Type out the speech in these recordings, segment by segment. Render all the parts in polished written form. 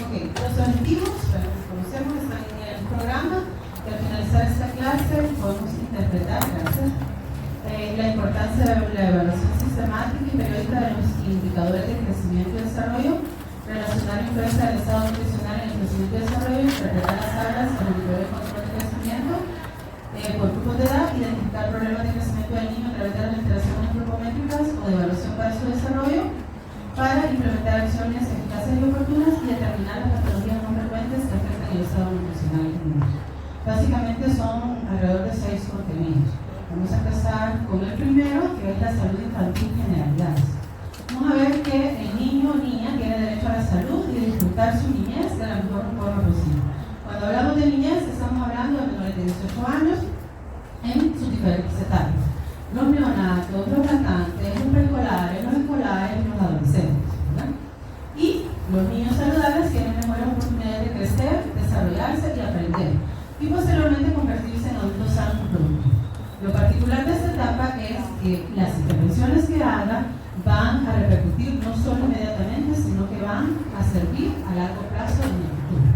Ok, los objetivos, bueno, conocemos, están en el programa, que al finalizar esta clase podemos interpretar, gracias, la importancia de la evaluación sistemática y periódica de los indicadores de crecimiento y desarrollo, relacionar la influencia del estado nutricional en el crecimiento y desarrollo, interpretar las tablas en el nivel de control de crecimiento, por grupos de edad, identificar problemas de crecimiento del niño a través de las alteraciones antropométricas o de evaluación para su desarrollo, para implementar acciones eficaces y oportunas y determinar las patologías más frecuentes que afectan el estado nutricional del niño. Básicamente son alrededor de 6 contenidos. Vamos a empezar con el primero, que es la salud infantil en generalidades. Vamos a ver que el niño o niña tiene derecho a la salud y a disfrutar su niñez de la mejor forma posible. Cuando hablamos de niñez, estamos hablando de menores de 18 años en sus diferentes etapas. Los neonatos, los lactantes, los preescolares, los escolares, los adolescentes, ¿verdad? Y los niños saludables tienen mejores oportunidades de crecer, desarrollarse y aprender, y posteriormente convertirse en adultos sanos y productivos. Lo particular de esta etapa es que las intervenciones que haga van a repercutir no solo inmediatamente, sino que van a servir a largo plazo en el futuro.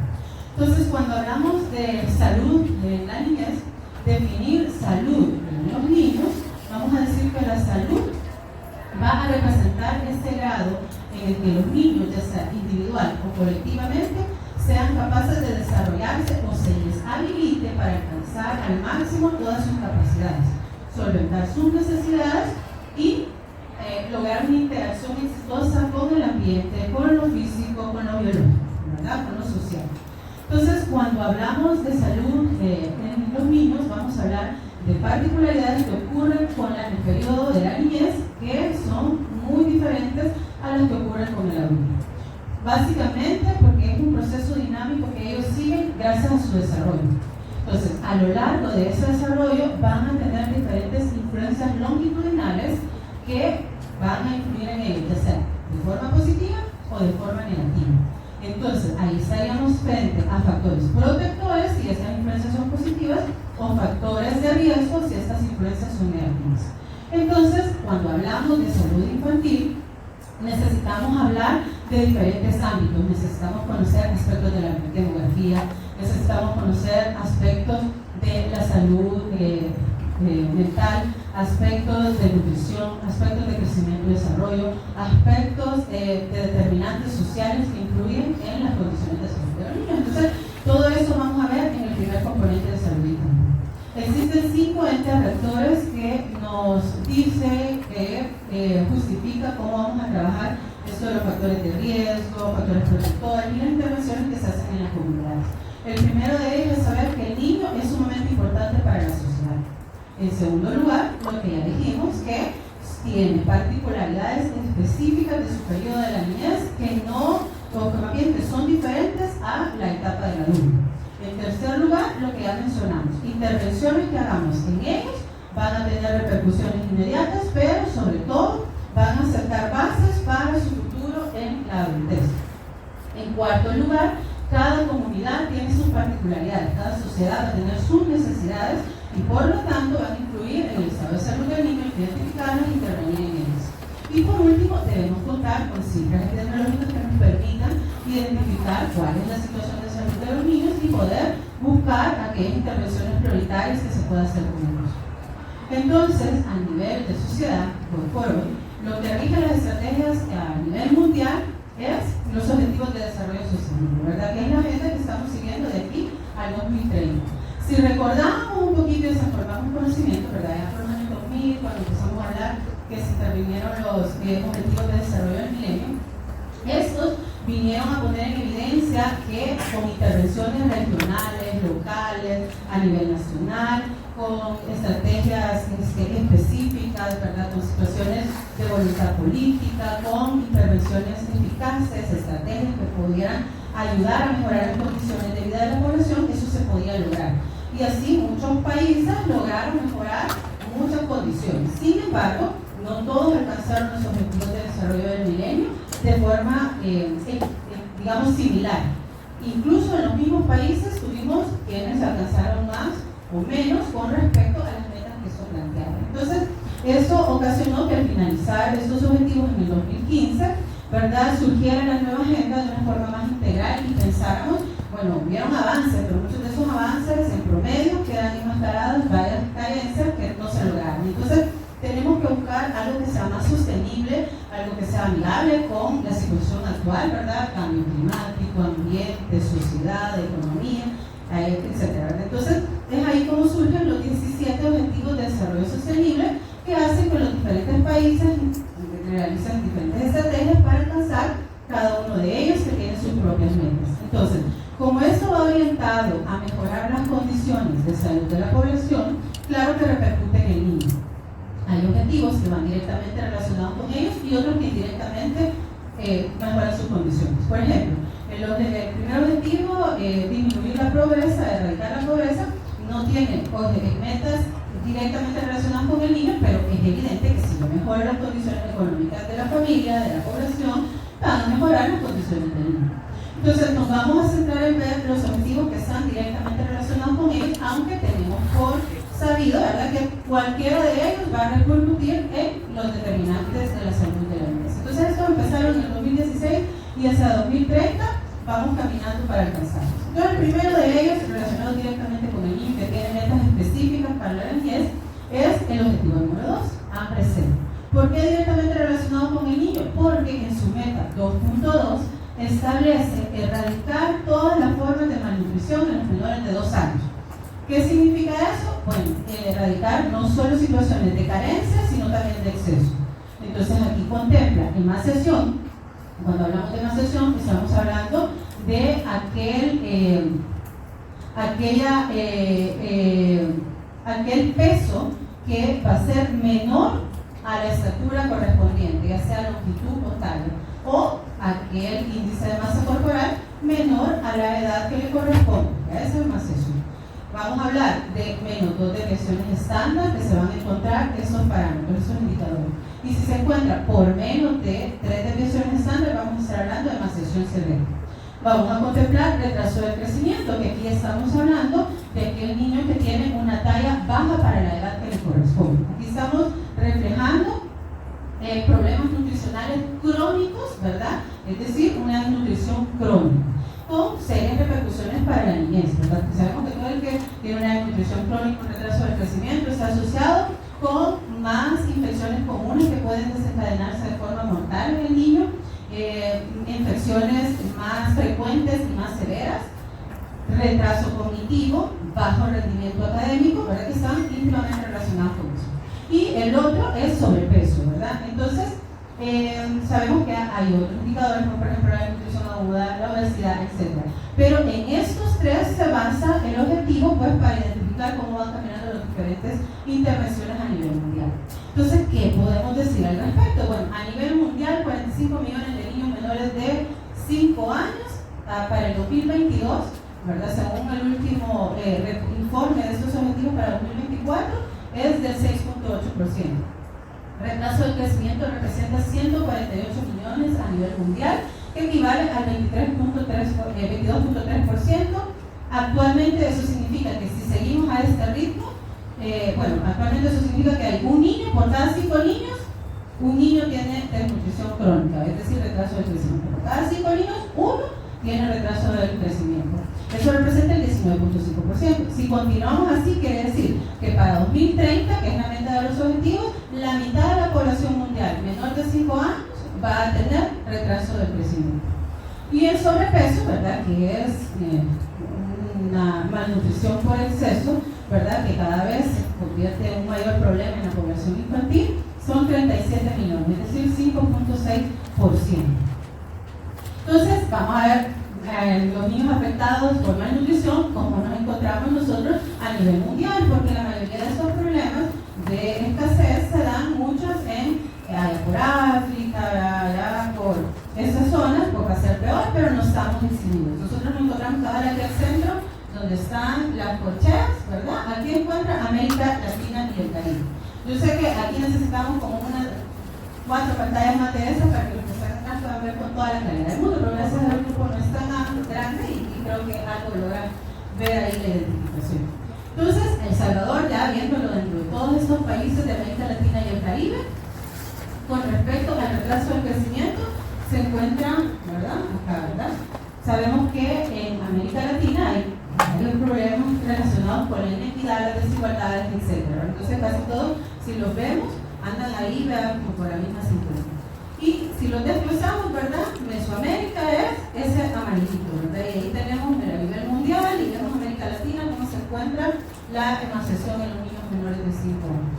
Entonces, cuando hablamos de salud en la niñez, definir salud en los niños, vamos a decir que la salud va a representar ese grado en el que los niños, ya sea individual o colectivamente, sean capaces de desarrollarse o se les habilite para alcanzar al máximo todas sus capacidades, solventar sus necesidades y lograr una interacción exitosa con el ambiente, con lo físico, con lo biológico, ¿verdad? Con lo social. Entonces, cuando hablamos de salud en los niños, vamos a hablar de particularidades que ocurren con el periodo de la niñez, que son muy diferentes a las que ocurren con el adulto. Básicamente porque es un proceso dinámico que ellos siguen gracias a su desarrollo. Entonces, a lo largo de ese desarrollo van a tener diferentes influencias longitudinales que van a influir en ellos, ya sea de forma positiva o de forma negativa. Entonces, ahí estaríamos frente a factores protectores si estas influencias son positivas o factores de riesgo si estas influencias son negativas. Entonces, cuando hablamos de salud infantil, necesitamos hablar de diferentes ámbitos. Necesitamos conocer aspectos de la demografía, necesitamos conocer aspectos de la salud mental, aspectos de nutrición, aspectos de crecimiento y desarrollo, aspectos de determinantes sociales que influyen en las condiciones de salud de los niños. Entonces, todo eso vamos a ver en el primer componente de salud infantil. Existen 5 entes rectores que nos dice que justifica cómo vamos a trabajar esto de los factores de riesgo, factores protectores y las intervenciones que se hacen en las comunidades. El primero de ellos es saber que el niño es sumamente importante para la sociedad. En segundo lugar, lo que ya dijimos, que tiene particularidades específicas de su periodo de la niñez que no, o que más bien que son diferentes a la etapa del adulto. En tercer lugar, lo que ya mencionamos, intervenciones que hagamos en ellos van a tener repercusiones inmediatas, pero sobre todo van a sentar bases para su futuro en la adultez. En cuarto lugar, cada comunidad tiene sus particularidades, cada sociedad va a tener sus necesidades y por lo tanto van a influir en el estado de salud del niño, identificarlos e intervenir en ellos. Y por último, debemos contar con cifras epidemiológicas que nos permitan identificar cuál es la situación de salud de los niños y poder buscar aquellas intervenciones prioritarias que se pueda hacer con ellos. Entonces, a nivel de sociedad, por hoy, lo que rige las estrategias a nivel mundial es los objetivos de desarrollo sostenible, ¿verdad? Que es la meta que estamos siguiendo de aquí al 2030. Si recordamos un poquito y desenvolvamos conocimiento, ¿verdad? Ya por el año 2000, cuando empezamos a hablar que se intervinieron los objetivos de desarrollo del milenio, estos vinieron a poner en evidencia que con intervenciones regionales, locales, a nivel nacional, con estrategias específicas, ¿verdad? Con situaciones de voluntad política, con intervenciones eficaces, estrategias que pudieran ayudar a mejorar las condiciones de vida de la población, eso se podía lograr. Y así muchos países lograron mejorar muchas condiciones. Sin embargo, no todos alcanzaron los objetivos de desarrollo del milenio de forma, digamos, similar. Incluso en los mismos países tuvimos quienes alcanzaron más o menos con respecto a las metas que se planteaban. Entonces, eso ocasionó que al finalizar estos objetivos en el 2015, ¿verdad?, surgiera la nueva agenda de una forma más integral y pensáramos, bueno, hubieron avances, pero muchos de esos avances en promedio quedan enmascarados varias carencias que no se lograron. Entonces, tenemos que buscar algo que sea más sostenible, algo que sea amigable con la situación actual, ¿verdad? Cambio climático, ambiente, sociedad, economía, etc. Entonces, es ahí como surgen los 17 Objetivos de Desarrollo Sostenible que hacen que los diferentes países realicen diferentes estrategias para alcanzar cada uno de ellos que tiene sus propias metas. Entonces, como esto va orientado a mejorar las condiciones de salud de la población, claro que repercute en el niño. Hay objetivos que van directamente relacionados con ellos y otros que indirectamente mejoran sus condiciones. Por ejemplo, el primer objetivo, disminuir la pobreza, erradicar la pobreza, no tiene metas directamente relacionadas con el niño, pero es evidente que si yo mejoro las condiciones económicas de la familia, de la población, van a mejorar las condiciones del niño. Entonces nos vamos a centrar en ver los objetivos que están directamente relacionados con ellos, aunque tenemos por sabido, ¿verdad?, que cualquiera de ellos va a repercutir en los determinantes de la salud de la niñez. Entonces estos empezaron en el 2016 y hasta 2030 vamos caminando para alcanzarlos. Entonces el primero de ellos, relacionado directamente con el niño, que tiene metas específicas para la niñez, es el objetivo número 2, hambre cero. ¿Por qué directamente relacionado con el niño? Porque en su meta 2.2 establece erradicar todas las formas de malnutrición en los menores de 2 años. ¿Qué significa eso? Bueno, erradicar no solo situaciones de carencia, sino también de exceso. Entonces aquí contempla emanciación. Cuando hablamos de emanciación, estamos hablando de aquel peso que va a ser menor a la estatura correspondiente, ya sea longitud o talla, o aquel índice de masa corporal menor a la edad que le corresponde. Esa es emanciación. Vamos a hablar de menos 2 desviaciones estándar que se van a encontrar esos parámetros, esos indicadores. Y si se encuentra por menos de 3 desviaciones estándar, vamos a estar hablando de emanciación severa. Vamos a contemplar retraso del crecimiento, que aquí estamos hablando de aquel niño que tiene una talla baja para la edad que le corresponde. Aquí estamos reflejando problemas nutricionales crónicos, ¿verdad? Es decir, una desnutrición crónica, con serias repercusiones para la niñez, ¿verdad? Sabemos que todo el que tiene una desnutrición crónica, un retraso del crecimiento, está asociado con más infecciones comunes que pueden desencadenarse de forma mortal en el niño, infecciones más frecuentes y más severas, retraso cognitivo, bajo rendimiento académico, ¿verdad?, que están íntimamente relacionados con eso. Y el otro es sobrepeso, ¿verdad? Entonces, sabemos que hay otros indicadores, como por ejemplo la nutrición aguda, la obesidad, etc. Pero en estos 3 se basa el objetivo, pues, para identificar cómo van caminando las diferentes intervenciones a nivel mundial. Entonces, ¿qué podemos decir al respecto? Bueno, a nivel mundial, 45 millones de niños menores de 5 años para el 2022, ¿verdad? Según el último informe de estos objetivos para 2024, es del 6.8%. Retraso del crecimiento representa 148 millones a nivel mundial, que equivale al 22.3%. Actualmente eso significa que si seguimos a este ritmo, actualmente eso significa que hay un niño por cada 5 niños, un niño tiene desnutrición crónica, es decir, retraso del crecimiento. Por cada 5 niños, uno tiene retraso del crecimiento. Eso representa el 19.5%. Si continuamos así, quiere decir que para 2030, que es la meta de los objetivos, la mitad de la población mundial menor de 5 años va a tener retraso del crecimiento. Y el sobrepeso, ¿verdad?, que es una malnutrición por exceso, ¿verdad?, que cada vez se convierte en un mayor problema en la población infantil, son 37 millones, es decir, 5.6%. Entonces, vamos a ver los niños afectados por malnutrición, como nos encontramos nosotros a nivel mundial, porque la mayoría de estos problemas de escasez se dan muchos allá por África, allá por esas zonas, por ser peor, pero no estamos eximidos. Nosotros nos encontramos ahora aquí al centro, donde están las corcheas, ¿verdad? Aquí encuentra América Latina y el Caribe. Yo sé que aquí necesitamos como unas 4 pantallas más de esas para que los que están acá puedan ver con toda la calidad del mundo, pero gracias al grupo no es tan grande y creo que algo logra ver ahí la identificación. Entonces, El Salvador, ya viéndolo dentro de todos estos países de América Latina y el Caribe, con respecto al retraso del crecimiento, se encuentran, ¿verdad? Acá, ¿verdad? Sabemos que en América Latina hay varios problemas relacionados con la inequidad, las desigualdades, etc. Entonces casi todos, si los vemos, andan ahí, ¿verdad? Como por la misma cintura. Y si los desglosamos, ¿verdad? Mesoamérica es ese amarillito, ¿verdad? Y ahí tenemos a nivel mundial y vemos América Latina cómo se encuentra la emancipación en los niños menores de 5 años.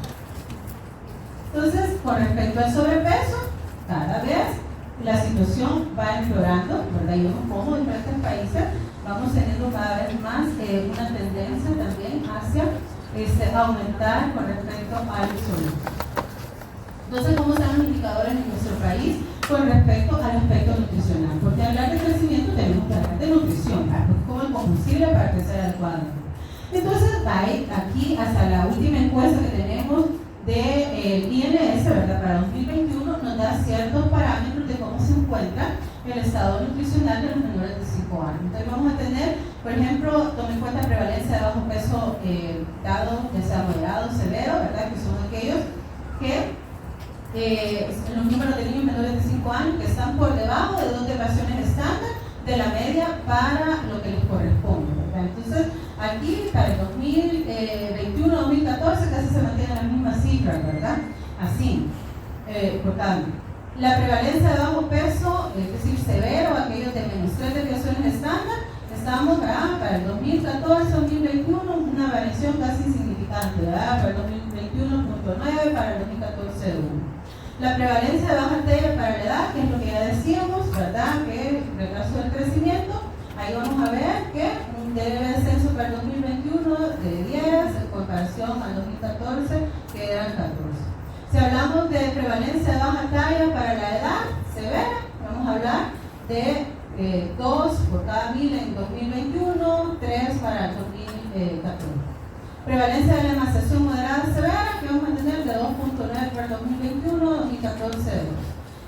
Entonces, con respecto al sobrepeso, cada vez la situación va empeorando, ¿verdad? Y vemos cómo en diferentes países vamos teniendo cada vez más una tendencia también hacia aumentar con respecto al sobrepeso. Entonces, ¿cómo están los indicadores en nuestro país con respecto al aspecto nutricional? Porque hablar de crecimiento tenemos que hablar de nutrición, ¿verdad? Como el combustible para crecer adecuadamente. Entonces, aquí hasta la última encuesta que tenemos del INS, ¿verdad? Para 2021 nos da ciertos parámetros de cómo se encuentra el estado nutricional de los menores de 5 años. Entonces vamos a tener, por ejemplo, toma en cuenta prevalencia de bajo peso dado, ya sea moderado, severo, ¿verdad? Que son aquellos que los números de niños menores de 5 años que están por debajo de 2 devaciones estándar de la media para lo que les corresponde, ¿verdad? Entonces, aquí para el 2021-2014 casi se mantienen las mismas cifras, ¿verdad? Así, por tanto, la prevalencia de bajo peso, es decir, severo, aquellos de menos 3 deviaciones estándar, estamos para el 2014-2021 una variación casi insignificante, ¿verdad? Para el 2021.9, para el 2014 1. La prevalencia de baja arteria para la edad, que es lo que ya decíamos, ¿verdad? Que el retraso del crecimiento, ahí vamos a ver que debe de descenso para el 2021 de 10 en comparación al 2014 que eran 14. Si hablamos de prevalencia de baja talla para la edad severa, vamos a hablar de 2 por cada 1000 en 2021, 3 para el 2014. Prevalencia de la emancipación moderada severa, que vamos a tener de 2.9 para el 2021, 2014 2.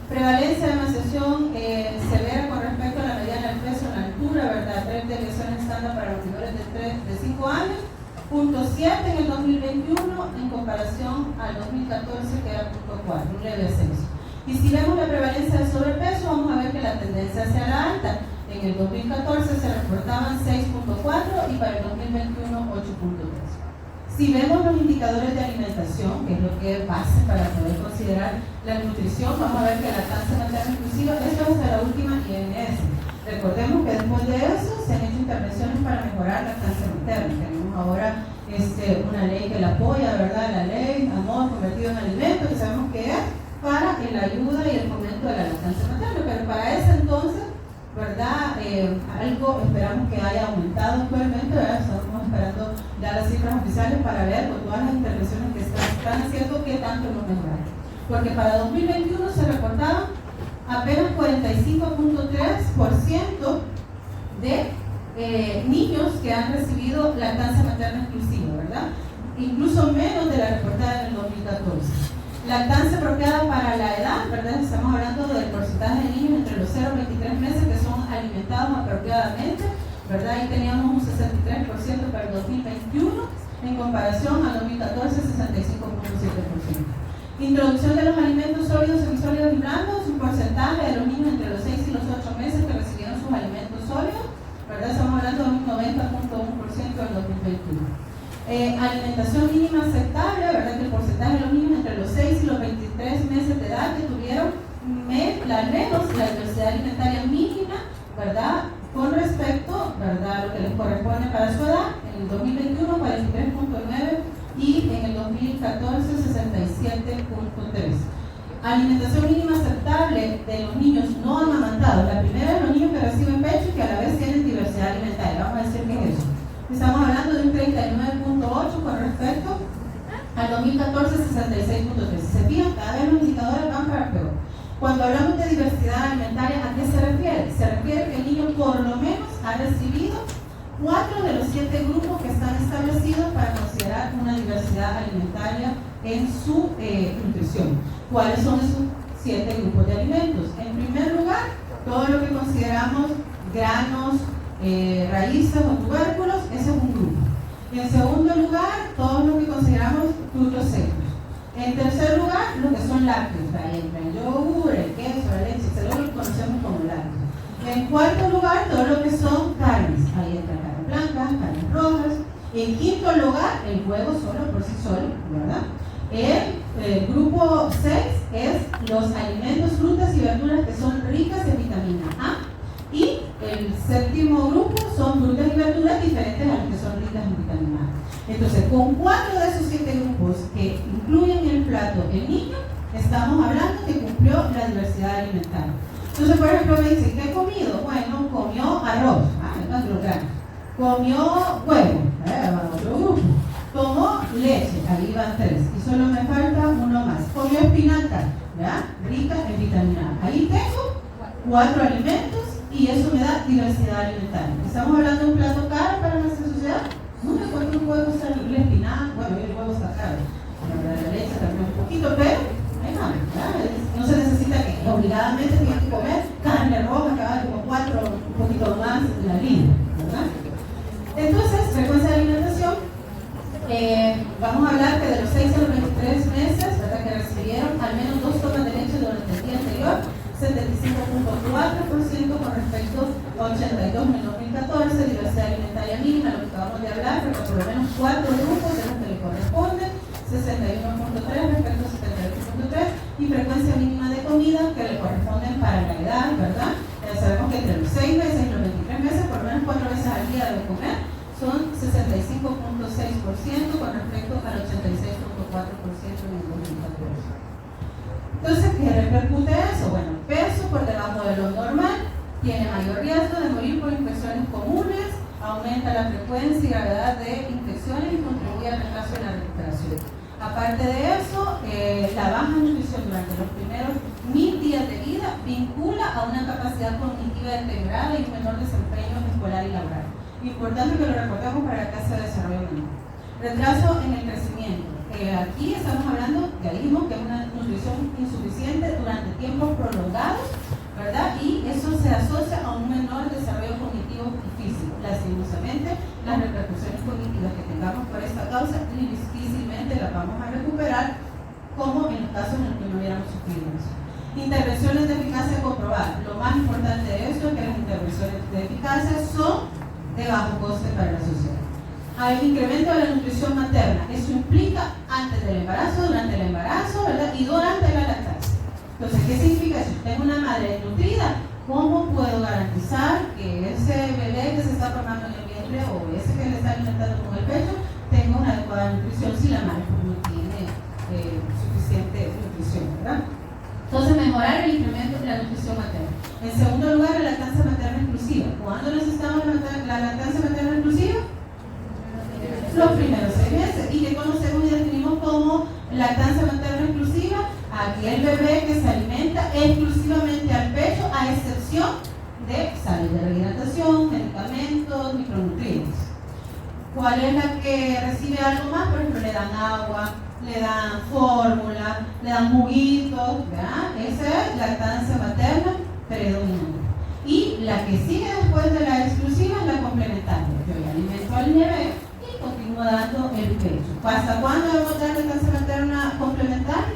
Prevalencia de emancipación severa con respecto a la mediana del peso en la altura, ¿verdad? 3 deviaciones estándar para los menores de 5 años, 0.7 en el 2021 en comparación al 2014 que era 0.4, un leve ascenso. Y si vemos la prevalencia de sobrepeso, vamos a ver que la tendencia hacia la alta. En el 2014 se reportaban 6.4 y para el 2021 8.3. Si vemos los indicadores de alimentación, que es lo que es base para poder considerar la nutrición, vamos a ver que la lactancia materna inclusiva, esto es hasta la última INS. Recordemos que después de eso se han hecho intervenciones para mejorar la lactancia materna. Tenemos ahora una ley que la apoya, ¿verdad? La ley Amor Convertido en Alimento, que sabemos que es para la ayuda y el fomento de la lactancia materna, pero para ese entonces, ¿verdad? Algo esperamos que haya aumentado actualmente, ¿verdad? Estamos esperando ya las cifras oficiales para ver con todas las intervenciones que están haciendo qué tanto hemos mejorado. Porque para 2021 se reportaban apenas 45.3% de niños que han recibido lactancia materna exclusiva, ¿verdad? Incluso menos de la reportada en el 2014. Lactancia apropiada para la edad, ¿verdad? Estamos hablando del porcentaje de niños entre los 0 y 23 meses que son alimentados apropiadamente, ¿verdad? Ahí teníamos un 63% para el 2021, en comparación al 2014, 65.7%. Introducción de los alimentos sólidos, semisólidos y blandos, un porcentaje de los niños entre los 6 y los 8 meses que recibieron sus alimentos sólidos, ¿verdad? Estamos hablando de un 90.1% en 2021. Alimentación mínima aceptable, ¿verdad? Que el porcentaje de los niños entre los 6 y los 23 meses de edad que tuvieron al menos la diversidad alimentaria mínima, ¿verdad? Con respecto, ¿verdad?, a lo que les corresponde para su edad, en el 2021 43.9 y en el 2014 67.3. Alimentación mínima aceptable de los niños no amamantados. La primera es los niños que reciben pecho y que a la vez tienen diversidad alimentaria. Vamos a decir que es eso. Estamos hablando de un 39.8 con respecto al 2014 66.3. Si se fijan, cada vez los indicadores van para peor. Cuando hablamos de diversidad alimentaria, ¿a qué se refiere? Se refiere que el niño por lo menos ha recibido 4 de los 7 grupos que están establecidos para considerar una diversidad alimentaria en su nutrición. ¿Cuáles son esos 7 grupos de alimentos? En primer lugar, todo lo que consideramos granos, raíces o tubérculos, ese es un grupo. En segundo lugar, todo lo que consideramos frutos secos. En tercer lugar, lo que son lácteos, ahí entra el yogur, el queso, la leche, el conocemos como lácteos. En cuarto lugar, todo lo que son carnes. Ahí entra carnes blancas, carnes rojas. En quinto lugar, el huevo solo por sí solo, ¿verdad? El grupo 6 es los alimentos, frutas y verduras que son ricas en vitamina A. Y el séptimo grupo son frutas y verduras diferentes a las que son ricas en vitamina A. Entonces, con 4 de esos 7 grupos que incluyen en el plato el niño, estamos hablando que cumplió la diversidad alimentaria. Entonces, por ejemplo, me dicen, ¿qué he comido? Bueno, comió arroz, otro grano. Comió huevo, otro grupo. Tomó leche, ahí van 3. Y solo me falta uno más. Comió espinaca, ¿ya? Rica en vitamina A. Ahí tengo 4 alimentos y eso me da diversidad alimentaria. ¿Estamos hablando de un plato caro para nuestra sociedad? No me cuento un huevo, la espinaca, bueno, el huevo está caro. La leche también un poquito, pero no se necesita que obligadamente tengas que comer carne roja que vale como 4, un poquito más la libra, ¿verdad? Entonces, frecuencia de alimentación, vamos a hablar que de los 6 a los 23 meses, ¿verdad?, que recibieron al menos 2 tomas de leche durante el día anterior, 75.4% con respecto a 82 en el 2014, diversidad alimentaria mínima, lo que acabamos de hablar, pero por lo menos 4 grupos de los que le corresponden, 61.3 respecto a 78.3, y frecuencia mínima de comida que le corresponden para la edad, ¿verdad? Sabemos que entre los 6 meses y los 23 meses, por lo menos 4 veces al día debe comer, son 65.6% con respecto al 86.4% en el 2014. Entonces, ¿qué repercute eso? Bueno, peso por debajo de lo normal, tiene mayor riesgo de morir por infecciones comunes, aumenta la frecuencia y gravedad de infecciones y contribuye al retraso en la recuperación. Aparte de eso, la baja nutrición durante los primeros 1000 días de vida vincula a una capacidad cognitiva deteriorada y un menor desempeño escolar y laboral. Importante que lo recordemos para la tasa de desarrollo menor. Retraso en el crecimiento. Aquí estamos hablando, ya dijimos, que es una nutrición insuficiente durante tiempos prolongados, ¿verdad? Y eso se asocia a un menor desarrollo cognitivo y físico. Lastimosamente, las repercusiones cognitivas que tengamos por esta causa difícilmente las vamos a recuperar, como en los casos en los que no hubiéramos sufrido eso. Intervenciones de eficacia comprobada. Lo más importante de esto es que las intervenciones de eficacia son de bajo coste para la sociedad. Hay incremento de la nutrición materna. Eso implica antes del embarazo, durante el embarazo, ¿verdad?, y durante la lactancia. Entonces, ¿qué significa eso? Tengo una madre nutrida. ¿Cómo puedo garantizar que ese bebé que se está formando en el vientre o ese que le está alimentando con el pecho tenga una adecuada nutrición si la madre no tiene suficiente nutrición, ¿verdad? Entonces, mejorar el incremento de la nutrición materna. En segundo lugar, la lactancia materna exclusiva. ¿Cuándo necesitamos la lactancia materna exclusiva? Los primeros 6 meses. ¿Y qué conocemos y definimos como lactancia materna exclusiva? Aquel bebé que se alimenta exclusivamente al pecho, a excepción de sales de rehidratación, medicamentos, micronutrientes. ¿Cuál es la que recibe algo más? Por ejemplo, le dan agua, le dan fórmula, le dan juguitos, ¿verdad? Esa es lactancia materna predominante. Y la que sigue después de la exclusiva es la complementaria. Yo ya alimento al bebé y continúo dando el pecho. ¿Hasta cuándo debemos dar lactancia materna complementaria?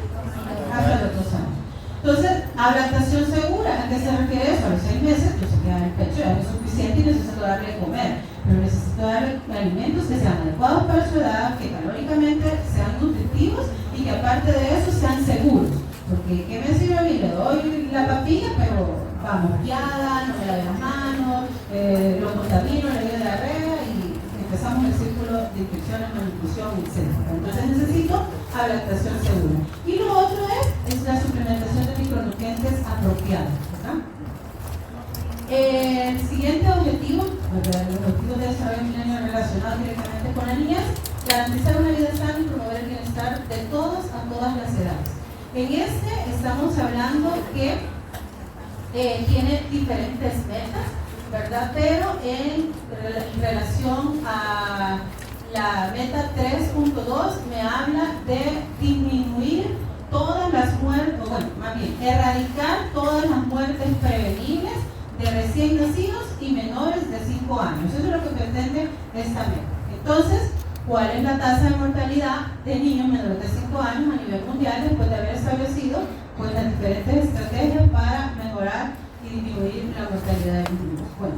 Hasta los 2 años. Entonces, adaptación segura, ¿a qué se refiere eso? A los 6 meses, yo se queda en el pecho, ya no es suficiente y necesito darle de comer. Pero necesito darle alimentos que sean adecuados para su edad, que calóricamente sean nutritivos y que aparte de eso sean seguros. Porque, ¿qué me sirve a mí? Le doy la papilla, pero va moqueada, no me lave las manos, lo contamino, le doy diarrea y empezamos el círculo de infecciones, malnutrición, etc. Entonces necesito adaptación segura. Y lo otro es la suplementación de micronutrientes apropiados, ¿verdad? El siguiente objetivo, el objetivo de desarrollo milenio relacionado directamente con la niñez, garantizar una vida sana y promover el bienestar de todos a todas las edades. En este estamos hablando que tiene diferentes metas, ¿verdad? Pero en relación a la meta 3.2 me habla de disminuir todas las muertes, o bueno, más bien, erradicar todas las muertes prevenibles de recién nacidos y menores de 5 años. Eso es lo que pretende esta meta. Entonces, ¿cuál es la tasa de mortalidad de niños menores de 5 años a nivel mundial después de haber establecido pues, las diferentes estrategias para mejorar y disminuir la mortalidad de los niños. Bueno,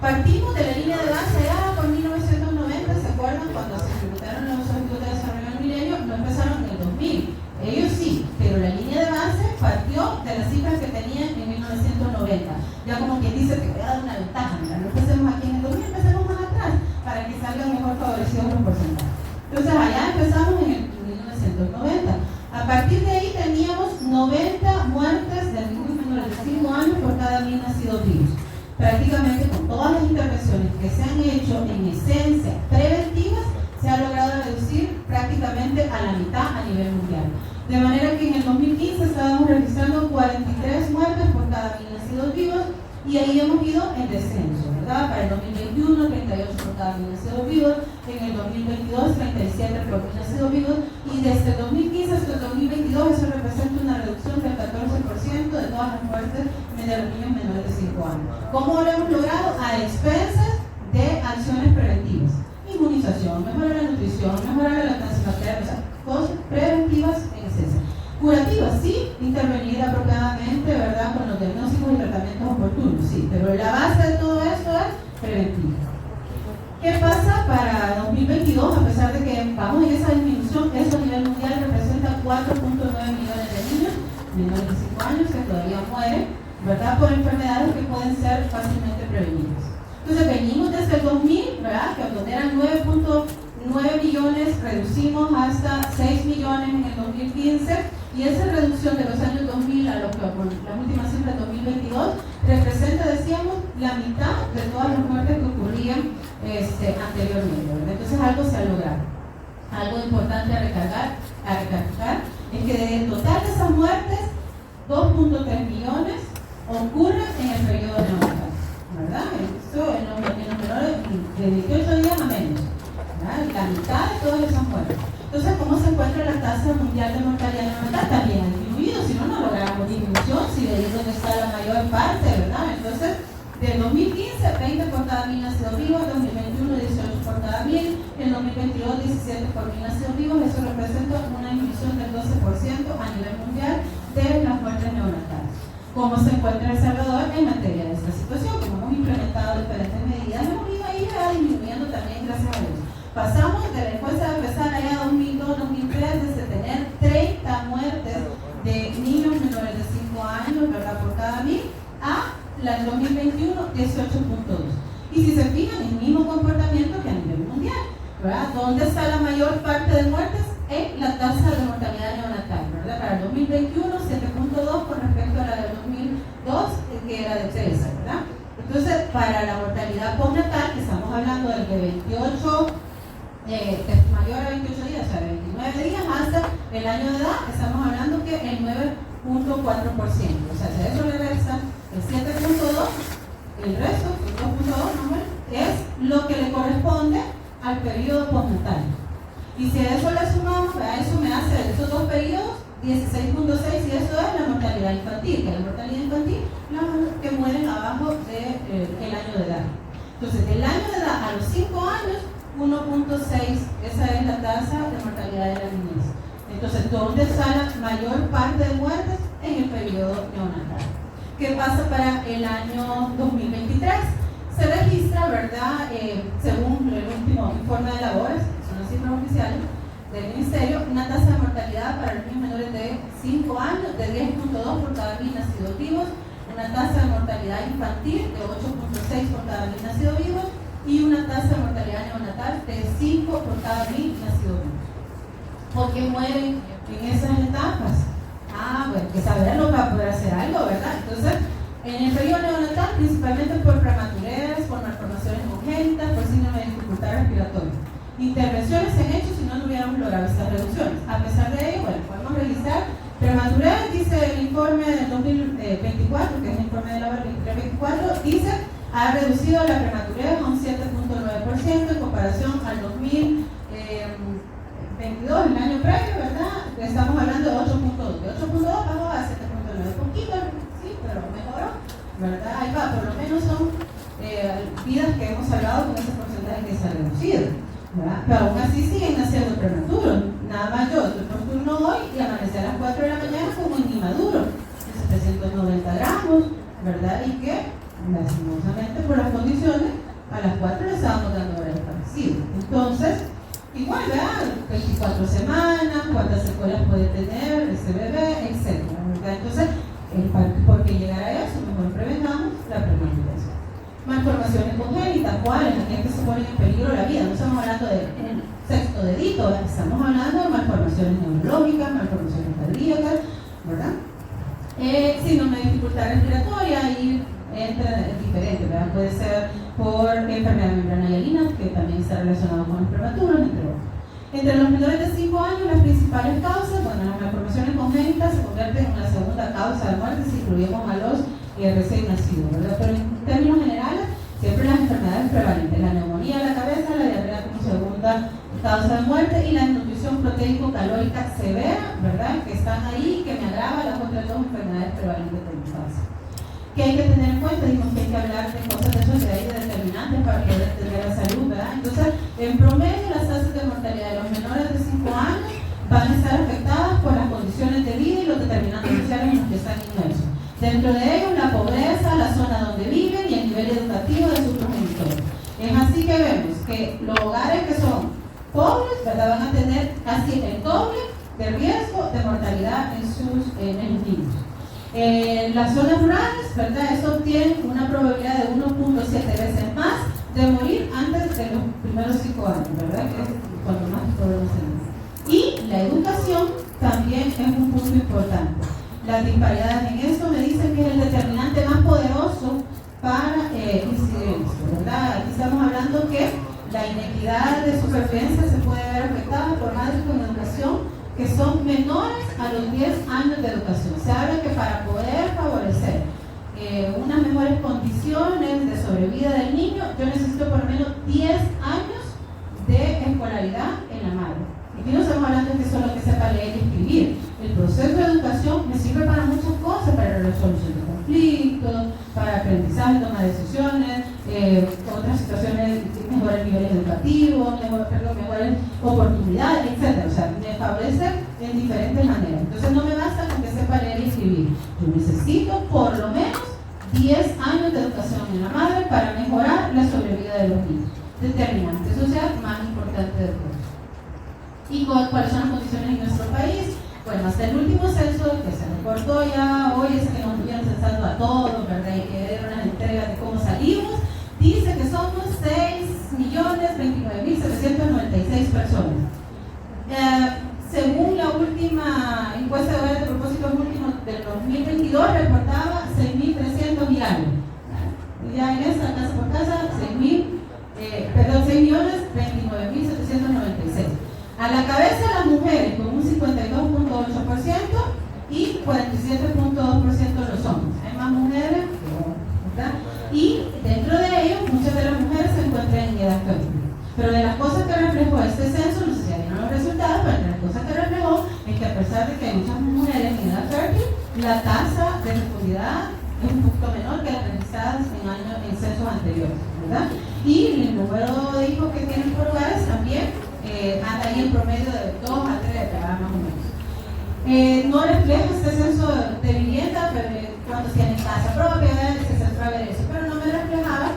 partimos de la línea de base ya por 1990, ¿se acuerdan? Cuando se implementaron los Objetivos de Desarrollo del Milenio, no empezaron en el 2000. Ellos sí, pero la línea de base partió de las cifras que tenían en 1990. Ya como quien dice, te voy a dar una ventaja, mira, no empecemos aquí en el 2000, empecemos más atrás, para que salgan mejor favorecidos los porcentajes. Entonces allá empezamos en el 1990. A partir de ahí teníamos 90 muertes de niños menores de 5 años por cada 1000 nacidos vivos. Prácticamente con todas las intervenciones que se han hecho en esencia preventivas, se ha logrado reducir prácticamente a la mitad a nivel mundial. De manera que en el 2015 estábamos registrando 43 muertes por cada 1000 nacidos vivos y ahí hemos ido en descenso, ¿verdad? Para el 2021, 38 por cada 1000 nacidos vivos, en el 2022, 37 por 1000 nacidos vivos y desde el 2015 hasta el 2022 eso representa una reducción del 14% de todas las muertes de los niños menores de 5 años. ¿Cómo lo hemos logrado? A expensas de acciones preventivas. Inmunización, mejorar la nutrición, mejorar la lactancia materna, o sea, cosas preventivas en esencia. Curativas, sí, intervenir apropiadamente, ¿verdad? Con los diagnósticos y tratamientos oportunos, sí, pero la base de todo esto es preventiva. ¿Qué pasa para 2022? A pesar de que vamos en esa disminución, eso a nivel mundial representa 4.9 millones de niños menores de 5 años que todavía mueren, ¿verdad? Por enfermedades que pueden ser fácilmente prevenibles. Entonces venimos desde el 2000, ¿verdad? Que donde eran 9.9 millones, reducimos hasta 6 millones en el 2015 y esa reducción de los años 2000 a lo que por las últimas cifras de 2022 representa, decíamos, la mitad de todas las muertes que ocurrían anteriormente, ¿verdad? Entonces algo se ha logrado. Algo importante a recalcar es que del total de esas muertes, 2.3 millones ocurren en el periodo neonatal, ¿verdad? Esto en los menores de 18 días a menos, ¿verdad? La mitad de todas esas muertes. Entonces, ¿cómo se encuentra la tasa mundial de mortalidad neonatal? También ha disminuido, si no, no logramos disminución, si de ahí es donde está la mayor parte, ¿verdad? Entonces, del 2015, 20 por cada 1000 nacidos vivos, 2021, 18 por cada 1000, en 2022, 17 por 1000 nacidos vivos, eso representa una disminución del 12% a nivel mundial de las muertes neonatales. ¿Cómo se encuentra El Salvador en materia de esta situación? Como hemos implementado diferentes medidas, hemos ido ahí disminuyendo también, gracias a Dios. Pasamos de la encuesta de empezar allá 2002-2003 desde tener 30 muertes de niños menores de 5 años, ¿verdad? Por cada 1000 a la del 2021, 18.2. Y si se fijan, el mismo comportamiento que a nivel mundial, ¿verdad? ¿Dónde está la mayor parte de muertes? En la tasa de mortalidad neonatal, ¿verdad? Para el 2021, 7.2 con respecto a la del 2002, que era de 13, ¿verdad? Entonces, para la mortalidad postnatal, que estamos hablando del de 28, mayor a 28 días, o sea, 29 días hasta el año de edad, estamos hablando que el 9.4%. O sea, si a eso le resta el 7.2, el resto, el 2.2, ¿no? Es lo que le corresponde al periodo postnatal. Y si a eso le sumamos, a eso me hace esos dos periodos, 16.6, y eso es la mortalidad infantil, que la mortalidad infantil, los que mueren abajo del año de edad. Entonces, del año de edad a los 5 años, 1.6, esa es la tasa de mortalidad de la niñez. Entonces, ¿dónde está la mayor parte de muertes? En el periodo neonatal. ¿Qué pasa para el año 2023? Se registra, ¿verdad? Según el último informe de labores, que son las cifras oficiales del Ministerio, una tasa de mortalidad para los niños menores de 5 años de 10.2 por cada 1000 nacidos vivos, una tasa de mortalidad infantil de 8.6 por cada 1000 nacidos vivos y una tasa de mortalidad neonatal de 5 por cada 1000 nacidos vivos. ¿Por qué mueren en esas etapas? Bueno, que saberlo para poder hacer algo, ¿verdad? Entonces, en el periodo neonatal, principalmente por prematurez, por malformaciones congénitas, por síndrome de dificultad respiratoria. Intervenciones se han hecho si no hubiéramos logrado estas reducciones. A pesar de ello, bueno, podemos registrar prematurez, dice el informe del 2024, que es el informe de la 2024, dice, ha reducido la prematurez a un 7.9% en comparación al 2022, el año previo, ¿verdad? Estamos hablando de 8.2. De 8.2 bajó a 7.9. Poquito, sí, pero mejoró, ¿verdad? Ahí va, por lo menos son vidas que hemos salvado con ese porcentaje que se ha reducido, ¿verdad? Pero aún así siguen naciendo prematuros. Nada más yo estoy por turno hoy y amanecí a las 4 de la mañana como un inmaduro, de 790 gramos, ¿verdad? Y que, lastimosamente, por las condiciones, a las 4 le estábamos dando horario establecido. Entonces, igual, ¿verdad? 24 semanas, cuántas secuelas puede tener ese bebé, etc. ¿verdad? Entonces, ¿por qué llegar a eso? Mejor prevengamos la premanización. Malformaciones congénitas, ¿cuáles? Aquellas que se ponen en peligro la vida. No estamos hablando de sexto dedito, estamos hablando de malformaciones neurológicas, malformaciones cardíacas, ¿verdad? Síndrome de dificultad respiratoria y entra diferente, ¿verdad? Puede ser por enfermedad de membrana hialina, que también está relacionado con los prematuros, entre otros. Entre los menores de 5 años, las principales causas, bueno, las malformaciones congénitas se convierten en la segunda causa de muerte si incluimos a los recién nacidos, ¿verdad? Pero en términos generales, siempre las enfermedades prevalentes, la neumonía de la cabeza, la diarrea como segunda causa de muerte y la desnutrición proteico-calórica severa, ¿verdad? Que están ahí, que me agrava las otras dos enfermedades prevalentes de la infancia. ¿Qué hay que tener en cuenta? Dijimos que hay que hablar de cosas de sociedad y de determinantes para poder entender la salud, ¿verdad? Entonces, en promedio, las tasas de mortalidad de los menores de 5 años van a estar afectadas por las condiciones de vida y los determinantes sociales en los que están inmersos. Dentro de ellos, la pobreza, la zona donde viven y el nivel educativo de sus progenitores. Es así que vemos que los hogares que son pobres, ¿verdad? Van a tener casi el doble de riesgo de mortalidad en sus niños. Las zonas rurales, ¿verdad? Eso tiene una probabilidad de 1.7 veces más de morir antes de los primeros 5 años, ¿verdad? Que es cuando más problemas tenemos. Y la educación también es un punto importante. Las disparidades en esto me dicen que es el determinante más poderoso para incidir en esto, ¿verdad? Aquí estamos hablando que la inequidad de supervivencia se puede ver afectada por madres con educación que son menores a los 10 años de educación. Se habla que para poder favorecer unas mejores condiciones de sobrevida del niño, yo necesito por lo menos 10 años de escolaridad en la madre. Aquí no estamos hablando de que solo que sepa leer y escribir. El proceso de educación me sirve para muchas cosas, para la resolución de conflictos, para aprendizaje, toma de decisiones, otras situaciones, mejores niveles educativos, mejores oportunidades, etc. O sea, me favorece en diferentes maneras. Entonces no me basta con que sepa leer y escribir. Yo necesito por lo menos 10 años de educación en la madre para mejorar la sobrevida de los niños. Determinante social más importante de todos. ¿Y cuáles son las condiciones en nuestro país? Bueno, hasta el último censo que se reportó ya hoy, es que nos estuvieron censando a todos, ¿verdad? Y que dieron las entregas de cómo salimos, dice que somos 6.029.796 personas. Según la última encuesta de hogares de propósitos últimos del 2022, reportaba 6.300 y algo. Ya en esta, casa por casa, 6.029.796. A la cabeza las mujeres con un 52.8% y 47.2% los hombres. Hay más mujeres que hombres, ¿verdad? Y dentro de ellos muchas de las mujeres se encuentran en edad fértil. Pero de las cosas que reflejó este censo, no sé si ya vieron los resultados, pero de las cosas que reflejó es que a pesar de que hay muchas mujeres en edad fértil, la tasa de fecundidad es un poquito menor que las registradas en censos anteriores, ¿verdad? Y el número de hijos que tienen por hogares también anda ahí en promedio de 2 a 3, ¿verdad? Más o menos. No refleja este censo de vivienda, pero cuando tienen casa propia, se centra a ver eso, pero no me reflejaba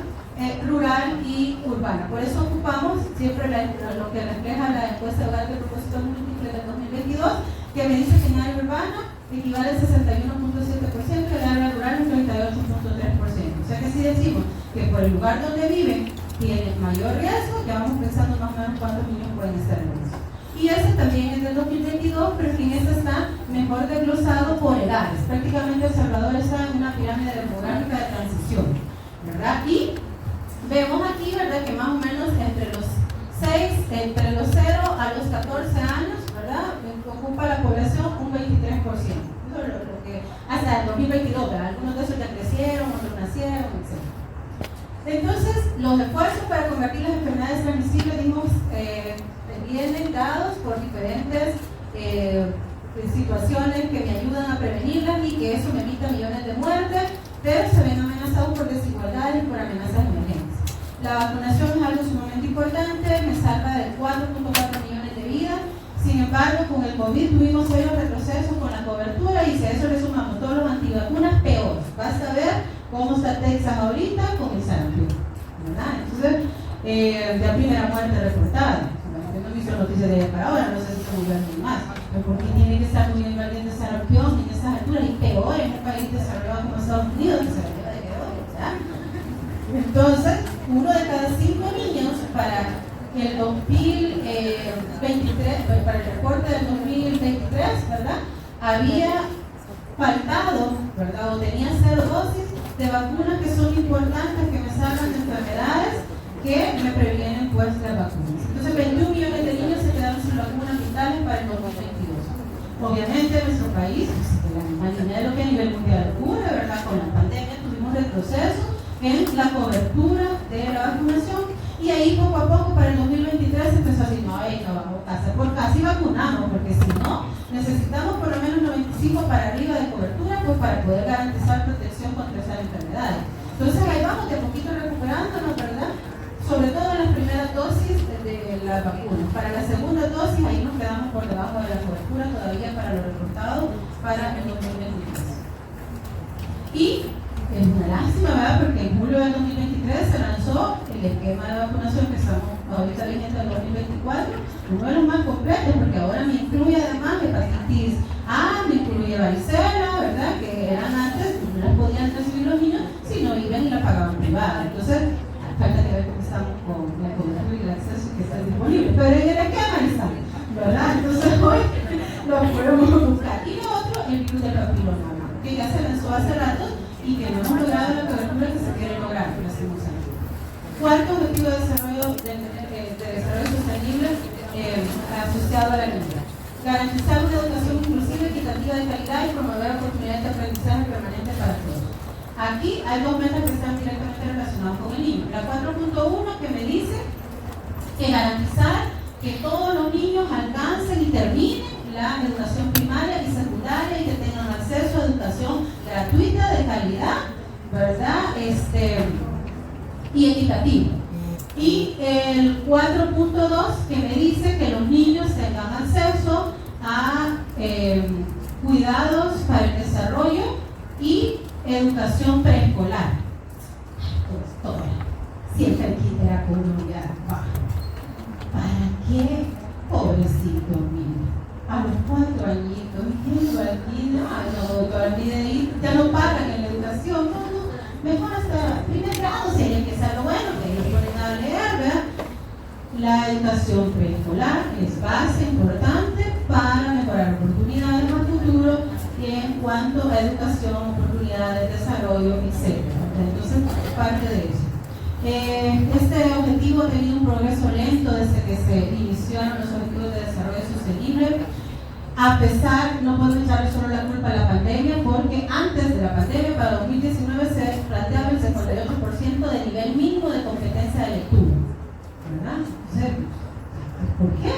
rural y urbana. Por eso ocupamos siempre lo que refleja la encuesta de hogares de propósitos múltiples del 2022, que me dice que en área urbana equivale al 61.7% y en área rural un 38.3%. O sea que si decimos que por el lugar donde viven tienen mayor riesgo, ya vamos pensando más o menos cuántos niños pueden estar en riesgo. Y ese también es del 2022, pero en este está mejor desglosado por edades. Prácticamente El Salvador está en una pirámide demográfica de transición, ¿verdad? Y vemos aquí, ¿verdad?, que más o menos entre los 0 a los 14 años, ¿verdad?, ocupa la población un 23%. Eso es lo que hasta el 2022, ¿verdad? Algunos de esos ya crecieron, otros nacieron, etc. Entonces, los esfuerzos para combatir las enfermedades transmisibles, dijimos, vienen dados por diferentes situaciones que me ayudan a prevenirlas y que eso me evita millones de muertes, pero se ven amenazados por desigualdades y por amenazas emergentes. La vacunación es algo sumamente importante, me salva de 4.4 millones de vidas. Sin embargo, con el COVID tuvimos serios retrocesos con la cobertura y si a eso le sumamos todos los antivacunas, peor. Basta ver ¿Cómo está Texas ahorita? Con el sarampión, ¿verdad? Entonces, ya primera muerte reportada. Yo no he visto noticias de allá para ahora, no sé si se volvió a más. Pero ¿por qué tiene que estar muy valiente de sarampión en esas alturas? Y peor en un país desarrollado como Estados Unidos, que se lo lleva de que hoy, ¿verdad? Entonces, 1 de cada 5 niños para el 2023, para el reporte del 2023, ¿verdad? Había faltado, ¿verdad? O tenía 0 dosis de vacunas que son importantes, que me salvan de enfermedades que me previenen pues las vacunas. Entonces 21 millones de niños se quedaron sin vacunas vitales para el 2022. Obviamente nuestro país, al dinero que a nivel mundial ocurre, ¿verdad? Con la pandemia tuvimos retroceso en la cobertura de la vacunación y ahí poco a poco para el 2023 se empezó a decir, no, vamos casa por casa y vacunamos, porque si no, necesitamos por lo menos 95 para arriba de cobertura pues para poder garantizar protección contra esas enfermedades. Entonces ahí vamos de poquito recuperándonos, ¿verdad? Sobre todo en las primeras dosis de las vacunas. Para la segunda dosis ahí nos quedamos por debajo de la cobertura todavía para lo reportado para el 2023. Y es una lástima, ¿verdad? Porque en julio del 2023 se lanzó el esquema de vacunación que estamos ahorita vigente del 2024, uno de los más completos, porque ahora me incluye además hepatitis A, me incluye varicela, ¿verdad? Que eran antes, no las podían recibir los niños si no iban y la pagaban privada. Entonces, falta que ver cómo estamos con la cobertura y el acceso que está disponible. Pero en el esquema está, ¿verdad? Entonces hoy lo podemos buscar. Y lo otro, el virus del papiloma, que ya se lanzó hace rato y que no hemos logrado la cobertura que se quiere lograr, lastimosamente. Cuarto objetivo de desarrollo sostenible asociado a la vida. Garantizar una educación inclusiva, equitativa, de calidad y promover oportunidades de aprendizaje permanente para todos. Aquí hay 2 metas que están directamente relacionadas con el niño. La 4.1 que me dice que garantizar que todos los niños alcancen y terminen la educación primaria y secundaria y que tengan acceso a educación gratuita, de calidad, ¿verdad? Y equitativa. Y el 4.2 que me dice que los niños tengan acceso a cuidados para el desarrollo y educación preescolar. Pues todo. Siempre el kit era con uno ya. ¿Para qué? Pobrecito niño. A los 4 añitos, yendo al niño, no, doctor, ni de ahí, ya no pagan en la educación, no, mejor hasta primer grado, si hay que empezar lo bueno, que ellos ponen a leer, ¿verdad? La educación preescolar es base importante para mejorar oportunidades a futuro en cuanto a educación, oportunidades, desarrollo, etc. Entonces, parte de eso. Este objetivo ha tenido un progreso lento desde que se iniciaron los objetivos de desarrollo sostenible. A pesar, no podemos echarle solo la culpa a la pandemia, porque antes de la pandemia, para 2019, se planteaba el 58% de nivel mínimo de competencia de lectura, ¿verdad? Entonces, ¿por qué?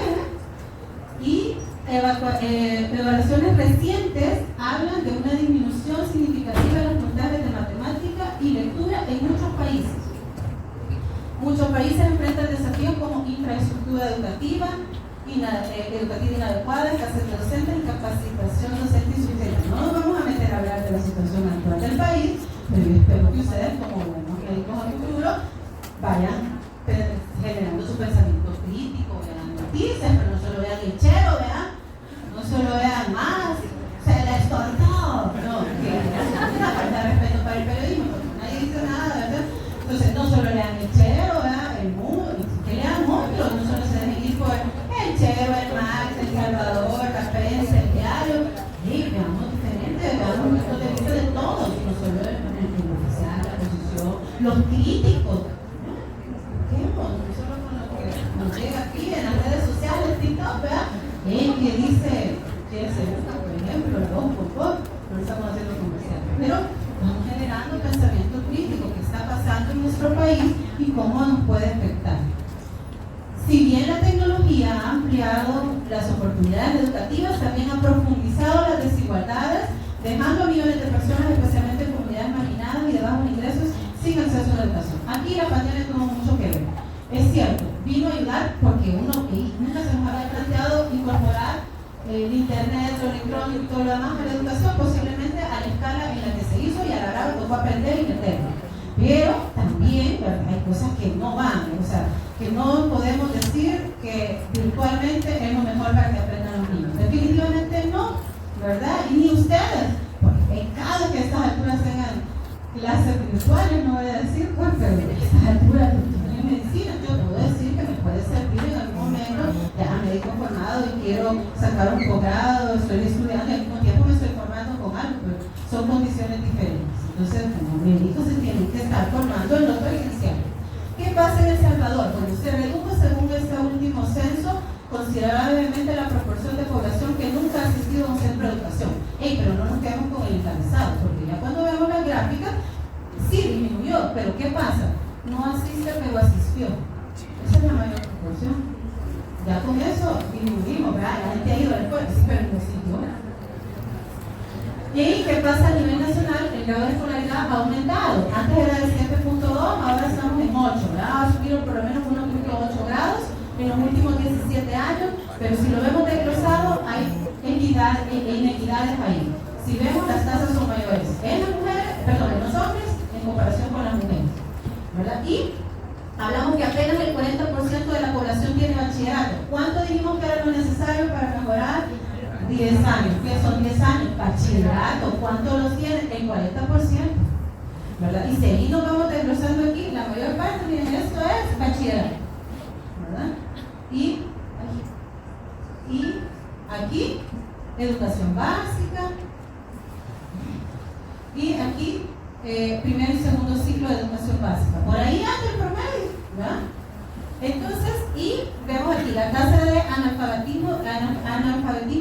Y evaluaciones recientes hablan de una disminución significativa de los puntajes de matemática y lectura en muchos países. Muchos países enfrentan desafíos como infraestructura educativa inadecuada, escasez de docentes y capacitación docente insuficiente. No nos vamos a meter a hablar de la situación actual del país, pero yo espero que ustedes, como buenos médicos a futuro, vayan generando su pensamiento crítico, vean noticias, pero no solo vean el chero, vean, no solo vean más, se les cortó, no, que es una falta de respeto para el periodismo, porque nadie dice nada, ¿verdad? Entonces no solo lean el chero, vean el mundo, que lean otro, no solo se dejen ir por el chero, el Max, el Salvador, la prensa, el diario, y veamos diferente, veamos un punto de vista de todos, no solo el oficial, la oposición, los críticos. No solo con lo que nos llega aquí en las redes sociales, TikTok, ¿verdad? El que dice que se busca, por ejemplo, el no estamos haciendo comercial, pero vamos generando pensamiento crítico que está pasando en nuestro país y cómo nos puede afectar. Si bien la tecnología ha ampliado las oportunidades educativas, también ha profundizado las desigualdades, dejando a millones de personas, especialmente en comunidades marginadas y de bajos ingresos, sin acceso a la educación. Aquí la pandemia tuvo mucho que ver. Es cierto, vino a ayudar porque nunca se nos había planteado incorporar el internet, lo electrónico y todo lo demás, la educación posiblemente a la escala en la que se hizo y a la hora que tocó aprender y meterlo. Pero también, ¿verdad?, hay cosas que no van, o sea, que no podemos decir que virtualmente es lo mejor para que aprendan los niños. Definitivamente no, ¿verdad? Y ni ustedes, porque en cada que a estas alturas tengan clases virtuales, no voy a decir cuál, pero a estas alturas en medicina, yo puedo decir que me puede servir en algún momento. Ya me he conformado y quiero sacar un posgrado, estoy estudiando y al mismo tiempo me estoy formando con algo, pero son condiciones diferentes. Entonces, como médicos se tienen que estar formando en lo presencial. ¿Qué pasa en El Salvador? Bueno, se redujo según este último censo considerablemente la proporción de población que nunca ha asistido a un centro de educación. Pero no nos quedamos con el encabezado, porque ya cuando vemos la gráfica, sí disminuyó, pero ¿qué pasa? No asiste, pero asistió. Esa es la mayor proporción. Ya con eso disminuimos, ¿verdad? La gente ha ido a la escuela, sí, pero no asistió. ¿Y qué pasa a nivel nacional? El grado de escolaridad ha aumentado. Antes era de 7.2, ahora estamos en 8, ¿verdad? Ha subido por lo menos 1.8 grados en los últimos 17 años, pero si lo vemos desglosado, hay inequidades ahí. Si vemos, las tasas son mayores en las mujeres, perdón, en los hombres en comparación con las mujeres, ¿verdad? Y hablamos que apenas el 40% de la población tiene bachillerato. ¿Cuánto dijimos que era lo necesario para mejorar? 10 años. ¿Qué son 10 años? Bachillerato. ¿Cuánto los tienen? El 40%. ¿Verdad? Y si ahí nos vamos desglosando aquí, la mayor parte, miren, esto es bachillerato. ¿Verdad? Y aquí, educación básica. Y aquí, primer y segundo ciclo de educación básica. Por ahí anda el promedio, ¿verdad? Entonces, y vemos aquí, la tasa de analfabetismo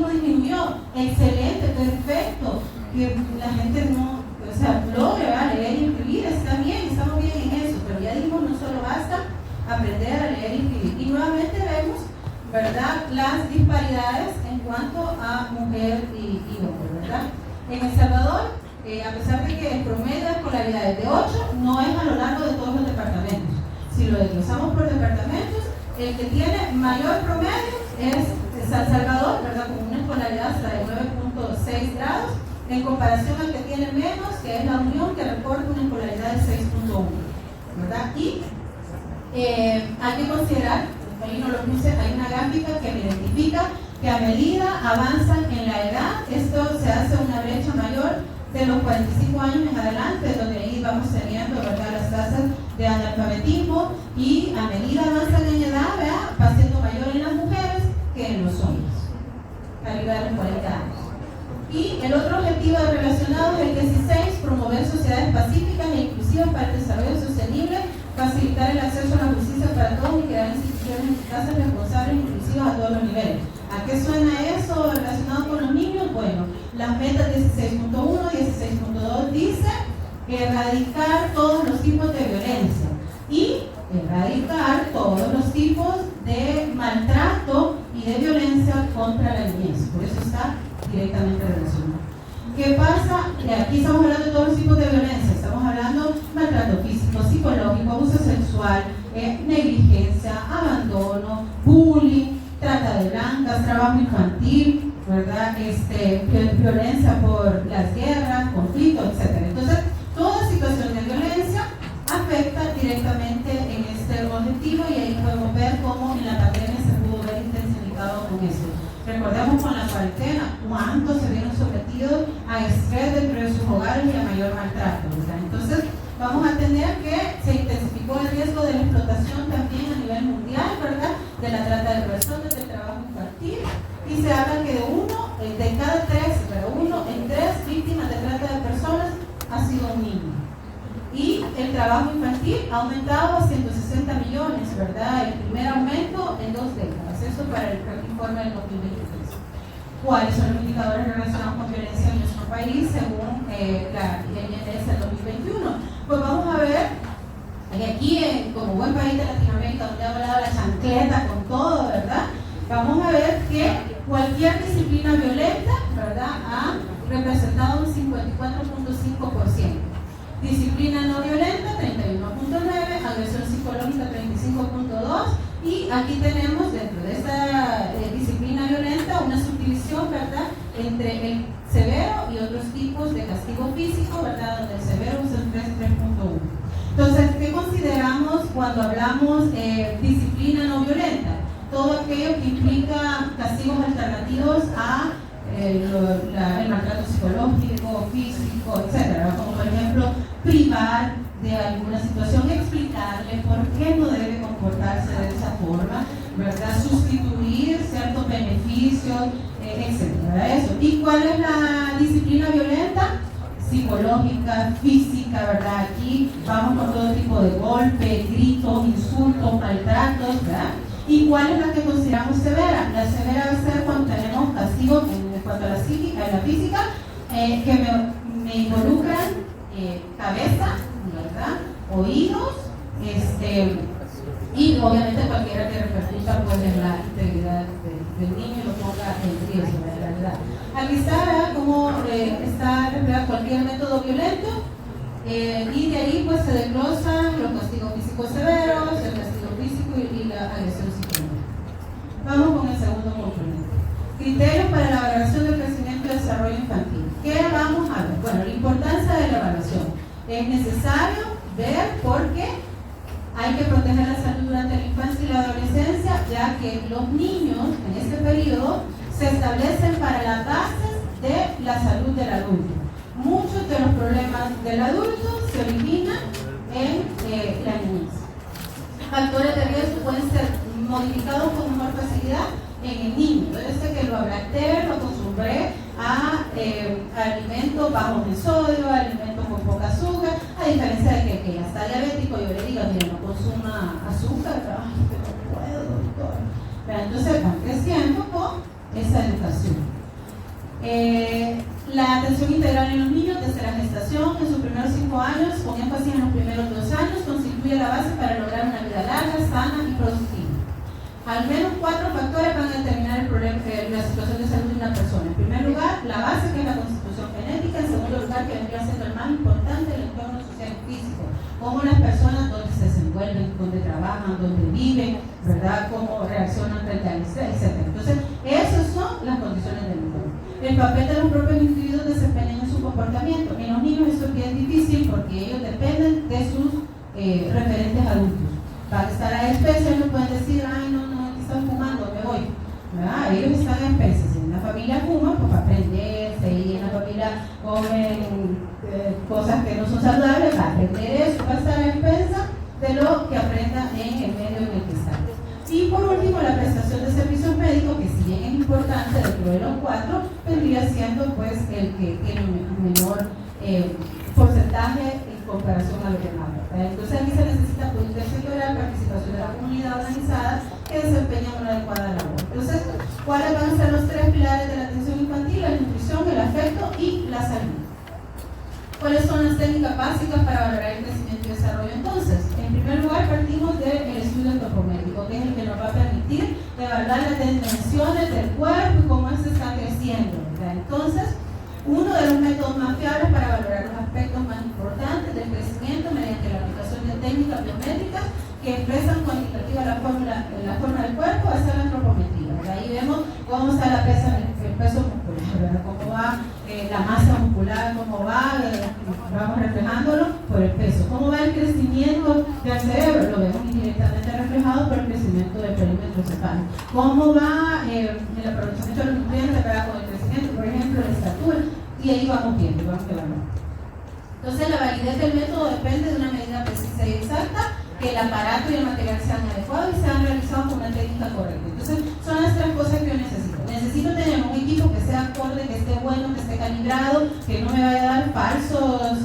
disminuyó. Excelente, perfecto. Que la gente no, o sea, logre leer y escribir, está bien, estamos bien en eso, pero ya dijimos, no solo basta aprender a leer y escribir. Y nuevamente vemos, ¿verdad?, las disparidades en cuanto a mujer y hombre, ¿verdad? En El Salvador, a pesar de que el promedio de escolaridad es de 8, no es a lo largo de todos los departamentos. Si lo desglosamos por departamentos, el que tiene mayor promedio es San Salvador, ¿verdad?, con una escolaridad hasta de 9.6 grados, en comparación al que tiene menos, que es la Unión, que reporta una escolaridad de 6.1, ¿verdad? Y hay que considerar, ahí no lo puse, hay una gráfica que me identifica que a medida avanzan en la edad, esto se hace una brecha mayor de los 45 años en adelante, donde ahí vamos teniendo, ¿verdad?, las tasas de analfabetismo, y a medida avanzan en edad, ¿verdad?, va siendo mayor en las mujeres que en los hombres, arriba de los 40 años. Y el otro objetivo relacionado es el 16, promover sociedades pacíficas e inclusivas para el desarrollo sostenible, facilitar el acceso a la justicia para todos y crear instituciones eficaces, responsables e inclusivas a todos los niveles. ¿A qué suena eso relacionado con los niños? Bueno, las metas 16.1 y 16.2 dice erradicar todos los tipos de violencia y erradicar todos los tipos de maltrato y de violencia contra la niñez. Por eso está directamente relacionado. ¿Qué pasa? Aquí estamos hablando de todos los tipos de violencia. Estamos hablando de maltrato físico, psicológico, abuso sexual, negligencia, abandono, bullying, trata de blancas, trabajo infantil, ¿verdad? Violencia por las guerras, conflictos, etc. Entonces, toda situación de violencia afecta directamente en este objetivo, y ahí podemos ver cómo en la pandemia se pudo ver intensificado con esto. Recordemos con la cuarentena cuántos se vieron sometidos a estrés dentro de sus hogares y a mayor maltrato, ¿verdad? Entonces, vamos a tener que se intensificó el riesgo de la explotación también a nivel mundial, ¿verdad?, de la trata de personas, del trabajo infantil, y se habla que de cada 3, pero 1 en 3 víctimas de trata de personas ha sido un niño. Y el trabajo infantil ha aumentado a 160 millones, ¿verdad? El primer aumento en 2 décadas. Eso para el informe del 2023. ¿Cuáles son los indicadores relacionados con violencia en nuestro país según la INS del 2021? Pues vamos a ver que aquí, como buen país de Latinoamérica, donde ha volado la chancleta con todo, ¿verdad?, vamos a ver que cualquier disciplina violenta, ¿verdad?, ha representado un 54.5%. Disciplina no violenta, 31.9%, agresión psicológica, 35.2%, Y aquí tenemos dentro de esta disciplina violenta una subdivisión, ¿verdad?, entre el severo y otros tipos de castigo físico, ¿verdad?, donde el severo es el 3.1. Entonces, ¿qué consideramos cuando hablamos disciplina no violenta? Todo aquello que implica castigos alternativos a el maltrato psicológico, físico, etc. Como por ejemplo, privar de alguna situación, explicarle por qué no debe comportarse de esa forma, ¿verdad? Sustituir ciertos beneficios, etc. Eso. ¿Y cuál es la disciplina violenta? Psicológica, física, ¿verdad? Aquí vamos con todo tipo de golpes, gritos, insultos, maltratos, ¿verdad? ¿Y cuál es la que consideramos severa? La severa va a ser cuando tenemos castigos en cuanto a la física, que me involucran cabeza, ¿verdad?, oídos, y obviamente cualquiera que repercuta pues, en la integridad del niño y lo ponga en riesgo, en realidad. Aquí está cómo está reflejado cualquier método violento, y de ahí pues se desglosan los castigos físicos severos, el castigo físico y la agresión psicológica. Vamos con el segundo componente. Criterios para la valoración del crecimiento y desarrollo infantil. ¿Qué vamos a ver? Bueno, la importancia de la evaluación. Es necesario ver por qué hay que proteger la salud durante la infancia y la adolescencia, ya que los niños en este periodo se establecen para las bases de la salud del adulto. Muchos de los problemas del adulto se originan en la niñez. Factores de riesgo pueden ser modificados con mejor facilidad en el niño. Entonces, que lo ablacté, lo acostumbré a alimentos bajos en sodio, alimentos con poca azúcar, a diferencia de que ya está diabético, yo le digo, mire, no consuma azúcar, ay, que no puedo, doctor. Pero entonces van creciendo con esa educación. La atención integral en los niños desde la gestación, en sus primeros 5 años, con énfasis en los primeros 2 años, constituye la base para lograr una vida larga, sana y productiva. Al menos 4 factores van a determinar el problema, la situación de salud de una persona. En primer lugar, la base, que es la constitución genética. En segundo lugar, que vendría siendo el más importante, el entorno social y físico. Cómo las personas donde se desenvuelven, donde trabajan, donde viven, ¿verdad? Cómo reaccionan frente al estrés, etc. Entonces, esas son las condiciones del entorno. El papel de los propios individuos desempeñan en su comportamiento. En los niños esto es bien difícil porque ellos dependen de sus referentes adultos. Para estar a especies no pueden decir, ay, no, están fumando, me voy. ¿Verdad? Ellos están a especies. Si en la familia fuman, pues para aprenderse, y en la familia comen cosas que no son saludables, para aprender eso, para estar a expensas de lo que aprendan en el medio en el que están. Y por último, la prestación de servicios médicos, que si bien es importante dentro de los 4, vendría siendo pues el que tiene un menor porcentaje en comparación a lo demás. Entonces aquí se necesita política sectorial, participación de la comunidad organizada que desempeña una adecuada labor. Entonces, ¿cuáles van a ser los 3 pilares de la atención infantil? La nutrición, el afecto y la salud. ¿Cuáles son las técnicas básicas para valorar el crecimiento y desarrollo? Entonces, en primer lugar, partimos del estudio antropométrico, que es el que nos va a permitir evaluar las dimensiones del cuerpo y cómo se está creciendo, ¿verdad? Entonces, uno de los métodos más fiables para valorar los aspectos más importantes del crecimiento mediante la aplicación de técnicas biométricas que expresan cuantitativa la forma del cuerpo va a ser la antropometría. Ahí vemos cómo está la el peso muscular, ¿verdad? Cómo va la masa muscular, cómo va, vamos reflejándolo por el peso. Cómo va el crecimiento del cerebro, lo vemos indirectamente reflejado por el crecimiento del perímetro cefálico. Cómo va el aprovechamiento de los nutrientes para con el crecimiento, por ejemplo, la estatura, y ahí vamos viendo, vamos evaluando. Entonces, la validez del método depende de una medida precisa y exacta, que el aparato y el material sean adecuados y sean realizados con una técnica correcta. Entonces, son las 3 cosas que yo necesito. Necesito tener un equipo que sea acorde, que esté bueno, que esté calibrado, que no me vaya a dar falsos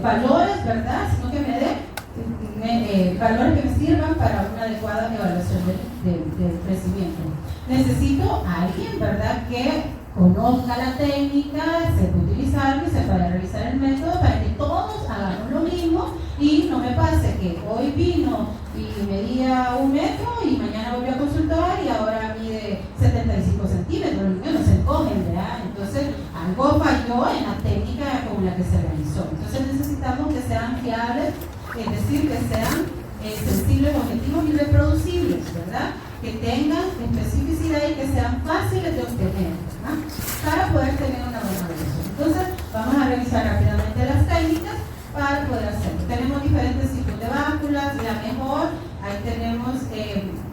valores, ¿verdad? Sino que me dé valores que me sirvan para una adecuada evaluación del crecimiento. Necesito a alguien, ¿verdad?, que conozca la técnica, sepa utilizarla y sepa realizar el método para que todos hagamos lo mismo y no me pase que hoy vino y medía 1 metro y mañana volvió a consultar y ahora mide 75 centímetros, los niños no se encogen, ¿verdad? Entonces algo falló en la técnica con la que se realizó. Entonces necesitamos que sean fiables, es decir, que sean sencillos sensibles, objetivos y reproducibles, ¿verdad? Que tengan especificidad y que sean fáciles de obtener, ¿verdad? Para poder tener una buena evaluación. Entonces, vamos a revisar rápidamente las técnicas para poder hacerlo. Tenemos diferentes tipos de básculas, la mejor, ahí tenemos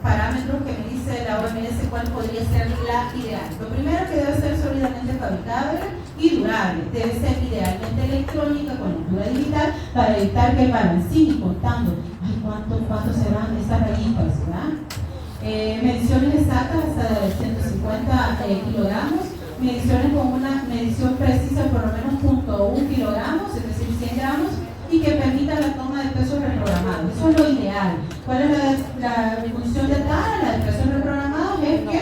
parámetros que me dice la OMS cuál podría ser la ideal. Lo primero que debe ser sólidamente fabricable y durable, debe ser idealmente electrónica con lectura digital para evitar que el balancín y contando, ay, ¿cuánto serán estas rayitas, ¿verdad? Mediciones exactas hasta de 150 kilogramos, mediciones con una medición precisa por lo menos 0.1 kilogramos, es decir, 100 gramos, y que permita la toma de peso reprogramado. Eso es lo ideal. ¿Cuál es la función de TARA? La de peso reprogramado es que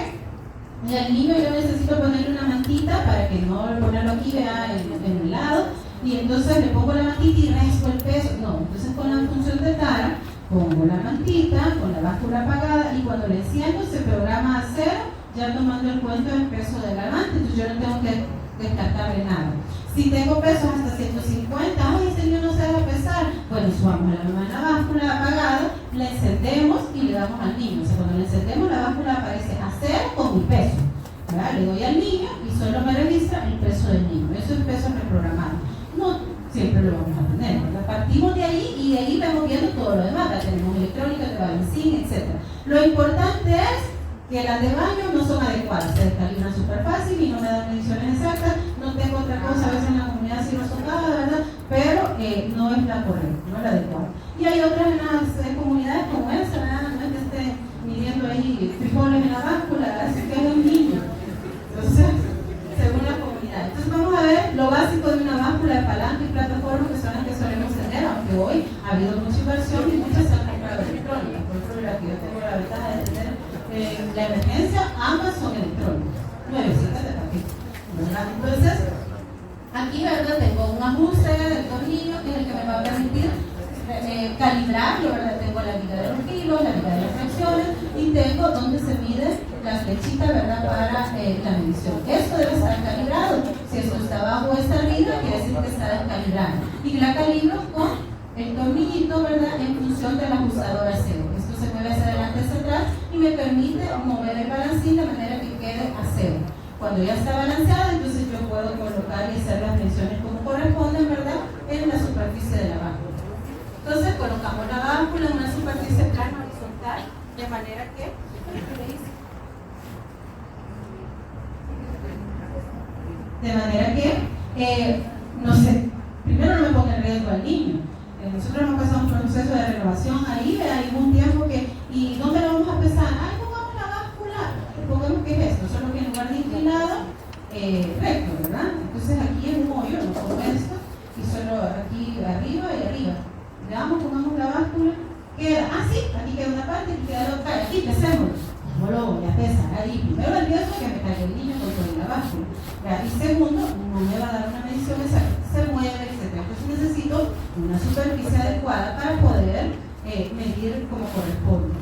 al niño yo necesito ponerle una mantita para que no ponerlo aquí, vea, en el lado, y entonces le pongo la mantita y rasco el peso. No, entonces con la función de TARA pongo la mantita, con la báscula apagada, y cuando le enciendo se programa a cero, ya tomando en cuenta el peso del galvante, entonces yo no tengo que descartarle nada. Si tengo pesos hasta 150, ay, ese niño no se deja pesar, bueno, subamos la báscula apagada, la encendemos y le damos al niño. O sea, cuando le encendemos, la báscula aparece a cero con mi peso, ¿verdad? Le doy al niño y solo me registra el peso del niño. Eso es peso reprogramado. No siempre lo vamos a tener, ¿verdad? Partimos de ahí y de ahí vamos viendo todo lo demás. La tenemos electrónica, de balancín, etc. Lo importante es que las de baño no son adecuadas, se descalibran súper fácil y no me dan mediciones exactas. No tengo otra cosa, a veces en la comunidad sí lo tocaba, ¿verdad? Pero no es la correcta, no es la adecuada. Y hay otras en las comunidades como esa, ¿verdad? No es que esté midiendo ahí frijoles en la báscula, así que es un niño. Entonces, según la comunidad. Entonces vamos a ver lo básico de una báscula de palanca y plataforma, que son las que solemos tener, aunque hoy ha habido mucha inversión y muchas se han comprado electrónicas. Por ejemplo, la que yo tengo la ventaja de tener la emergencia, ambas son electrónicas, nuevecitas de paquete, ¿verdad? Entonces, aquí, ¿verdad? Tengo un ajuste del tornillo que es el que me va a permitir calibrarlo, ¿verdad? Tengo la viga de los kilos, la viga de las fracciones y tengo donde se mide la flechita, ¿verdad? Para la medición. Esto debe estar calibrado. Si esto está abajo o está arriba, quiere decir que está descalibrado. Y la calibro con el tornillito, ¿verdad? En función del ajustador a cero. Esto se mueve hacia adelante, hacia atrás y me permite mover el balancín de manera que quede a cero. Cuando ya está balanceado, entonces yo puedo colocar y hacer las mediciones como corresponden, ¿verdad? En la superficie de la báscula. Entonces colocamos la báscula en una superficie plana horizontal, de manera que no sé, primero no me ponga en riesgo al niño. Nosotros hemos pasado un proceso de renovación ahí, hay un tiempo que, ¿y dónde lo vamos a pesar? Ay, pongamos la báscula, pongamos que es esto, solo que en lugar de inclinado, recto, ¿verdad? Entonces aquí es un hoyo, no pongo esto, y solo aquí arriba y arriba. Le damos, pongamos la báscula, queda, sí, aquí queda una parte, aquí queda la otra, aquí pesémoslo. No lo voy a pesar ahí. Primero el riesgo que me caiga el niño con toda la báscula. Y segundo, no me va a dar una medición exacta, se mueve, etc. Entonces necesito una superficie adecuada para poder medir como corresponde.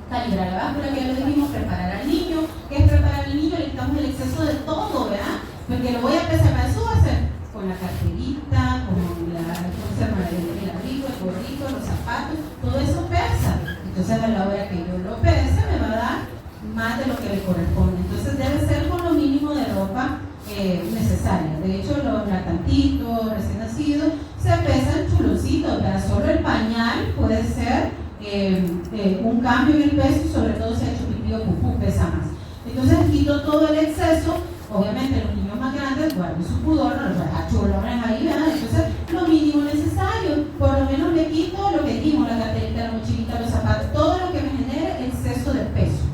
Calibrar la báscula, que ya lo dijimos, preparar al niño. ¿Qué es preparar al niño? Le quitamos el exceso de todo, ¿verdad? Porque lo voy a pesar, para eso va a ser con la carterita, con el abrigo, el gorrito, los zapatos, todo eso pesa. Entonces a la hora que yo lo pese me va a dar más de lo que le corresponde. Entonces debe ser con lo mínimo de ropa necesaria. De hecho, los lactantitos, recién nacidos, se pesan chuloncitos, ¿verdad? Solo el pañal puede ser un cambio en el peso y sobre todo si ha hecho pipí o pupú, pesa más. Entonces quito todo el exceso. Obviamente los niños más grandes guardan su pudor, no los dejan chulones ahí, ¿verdad? Entonces lo mínimo necesario, por lo menos me quito lo que dijimos, la carterita, la mochilita, los zapatos, todo lo que me genere exceso de peso.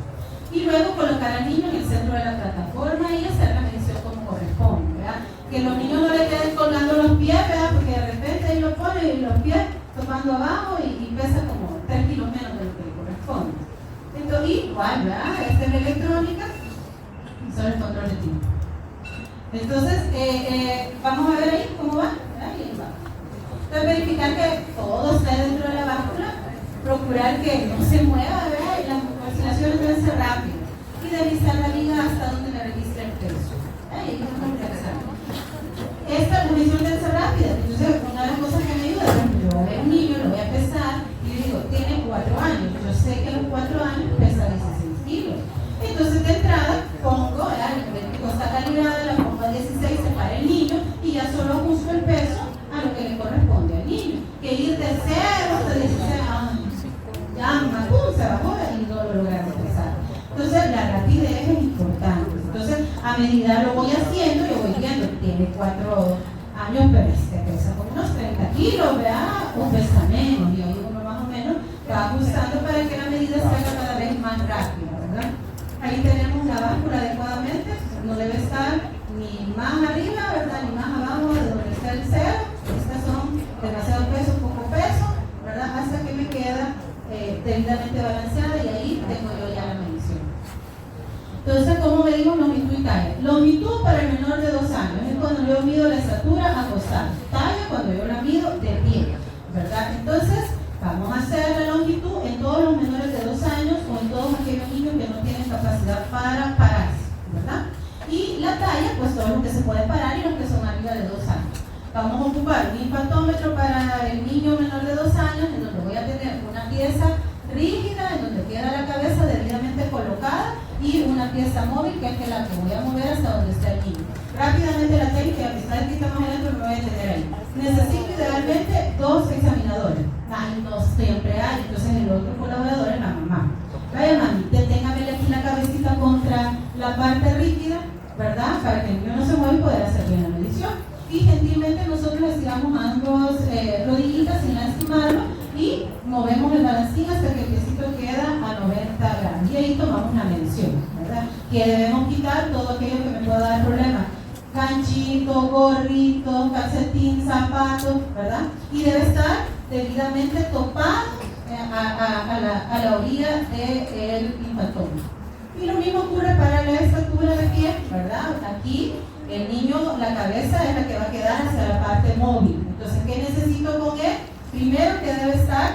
Y luego colocar al niño en el centro de la plataforma y hacer la medición como corresponde, ¿verdad? Que los niños no le queden colgando los pies, ¿verdad? Porque de repente ahí lo ponen y los pies tocando abajo y pesa como 3 kilos menos de lo que le corresponde. Entonces, igual, ¿verdad? Esta es la electrónica y son el control de tiempo. Entonces, vamos a ver ahí cómo va. Ahí va. Entonces, verificar que todo esté dentro de la báscula, procurar que no se mueva, ¿verdad? Y las oscilaciones deben ser rápidas. Y deslizar la viga hasta donde me registre el peso. Ahí es muy interesante. Esta medición debe ser rápida. Entonces, una de las cosas que me ayuda, por ejemplo, yo voy a ver un niño, lo voy a pesar y le digo, tiene 4 años. yo sé que a los 4 años pesa 16 kilos. Entonces de entrada pongo, el médico está calibrada, la pongo a 16, se para el niño y ya solo ajusto el peso a lo que le corresponde al niño. Que ir de 0 hasta 16 años, ya se bajó y no lo logramos pesar. Entonces la rapidez es importante. Entonces a medida lo voy haciendo, yo voy viendo que tiene 4 años, pero pesa como unos 30 kilos, ¿verdad? O pesa menos, y ahí uno más o menos va ajustando para que la medida se haga cada vez más rápida, ¿verdad? Ahí tenemos la báscula adecuadamente, no debe estar ni más arriba, ¿verdad? Ni más abajo de donde está el 0. Estas son demasiado peso, poco peso, ¿verdad? Hasta que me queda debidamente balanceada y ahí tengo yo ya la medición. Entonces, ¿cómo medimos longitud y talla? Longitud para el menor de 2 años es cuando yo mido la estatura acostada. Talla cuando yo la mido de pie, ¿verdad? Entonces, vamos a hacer la longitud en todos los menores de 2 años o en todos aquellos niños que no tienen capacidad para pararse, ¿verdad? Y la talla, pues todos los que se pueden parar y los que son arriba de 2 años. Vamos a ocupar un infantómetro para el niño menor de 2 años, en donde voy a tener una pieza rígida, en donde queda la cabeza debidamente colocada, y una pieza móvil, que es la que voy a mover hasta donde está el niño. Rápidamente la técnica, que está escrita más adelante, lo voy a tener ahí. Necesito idealmente 2 examinadores. Ahí no siempre hay, entonces el otro colaborador es la mamá. Vaya mami, deténgame aquí la cabecita contra la parte rígida, ¿verdad? Para que el niño no se mueva y poder hacer bien la medición. Y gentilmente nosotros estiramos ambos rodillitas sin lastimarlo y movemos el balancín hasta que el piecito queda a 90 grados. Y ahí tomamos una medición, ¿verdad? Que debemos quitar todo aquello que me pueda dar problemas. Ganchito, gorrito, calcetín, zapato, ¿verdad? Y debe estar debidamente topado a la orilla del infantómetro. Y lo mismo ocurre para la estatura de pie, ¿verdad? Aquí el niño, la cabeza es la que va a quedar hacia la parte móvil. Entonces, ¿qué necesito con él? Primero que debe estar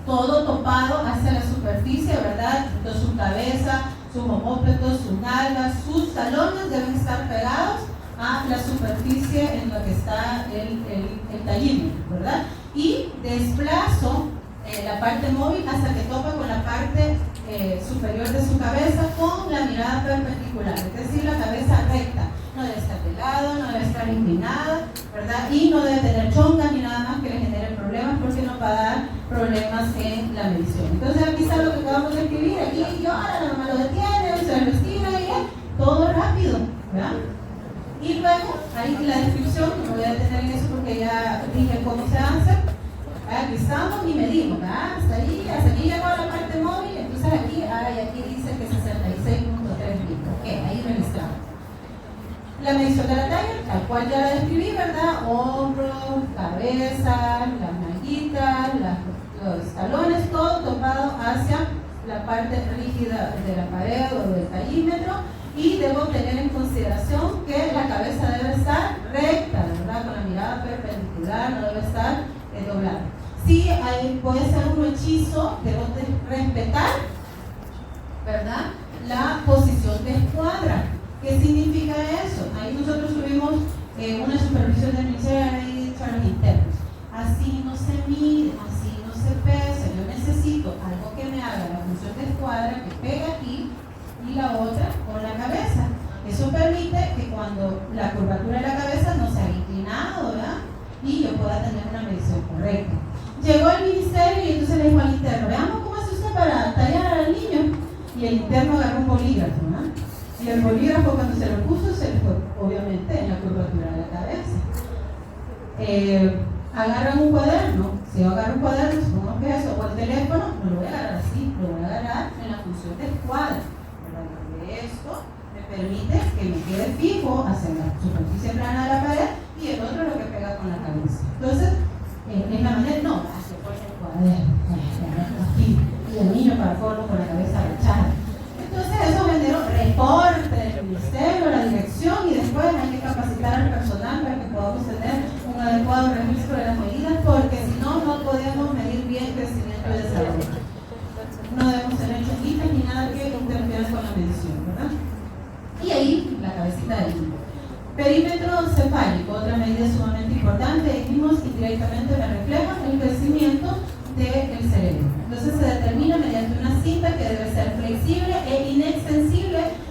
todo topado hacia la superficie, ¿verdad? Entonces su cabeza, sus omóplatos, sus nalgas, sus talones deben estar pegados a la superficie en la que está el tallímetro, ¿verdad? Y desplazo la parte móvil hasta que topa con la parte superior de su cabeza con la mirada perpendicular, es decir, la cabeza recta. No debe estar de lado, no debe estar inclinada, ¿verdad? Y no debe tener chonga ni nada más que le genere problemas, porque nos va a dar problemas en la medición. Entonces aquí está lo que acabamos de escribir, aquí yo ahora la mamá lo detiene, se lo estira y todo rápido, ¿verdad? Y luego, ahí la descripción, no voy a detener en eso porque ya dije cómo se hace. Aquí estamos y medimos, ¿verdad? Hasta ahí llegó a la parte móvil, entonces aquí dice que 66.3 litros. Ok, ahí registramos. La medición de la talla, tal cual ya la describí, ¿verdad? Hombros, cabeza, las nalguitas, los talones, todo topado hacia la parte rígida de la pared o del tallímetro, y debo tener en consideración que la cabeza debe estar recta, ¿verdad? Con la mirada perpendicular, no debe estar doblada. Sí, puede ser un hechizo, debo respetar, ¿verdad? La posición de escuadra. ¿Qué significa eso? Ahí nosotros tuvimos una supervisión de Michelle y Charles internos. Así no se mide, así no se pesa. Yo necesito algo que me haga la función de escuadra, que pegue aquí y la otra con la cabeza. Eso permite que cuando la curvatura de la cabeza no sea inclinado, ¿verdad? Y yo pueda tener una medición correcta. Llegó el ministerio y entonces le dijo al interno, veamos cómo hace usted para tallar al niño. Y el interno agarró un bolígrafo, ¿no? Y el bolígrafo, cuando se lo puso, se le fue obviamente en la curvatura de la cabeza. Agarran un cuaderno. Si yo agarro un cuaderno, supongamos que eso, o el teléfono, no lo voy a agarrar así, lo voy a agarrar en la función de escuadra. Esto me permite que me quede fijo hacia la superficie plana de la pared, y el otro lo que pega con la cabeza. Entonces, en la manera, no, se pone el cuaderno, aquí, y el niño para forma con la cabeza agachada. Entonces eso generó reporte del ministerio, la dirección, y después hay que capacitar al personal para que podamos tener un adecuado registro de las medidas, porque si no, no podemos medir bien crecimiento y desarrollo. No debemos tener chonguitas ni nada que interfiera con la medición, ¿verdad? Y ahí la cabecita del niño. Perímetro cefálico, otra medida sumamente importante, dijimos, indirectamente me refleja el crecimiento del cerebro. Entonces se determina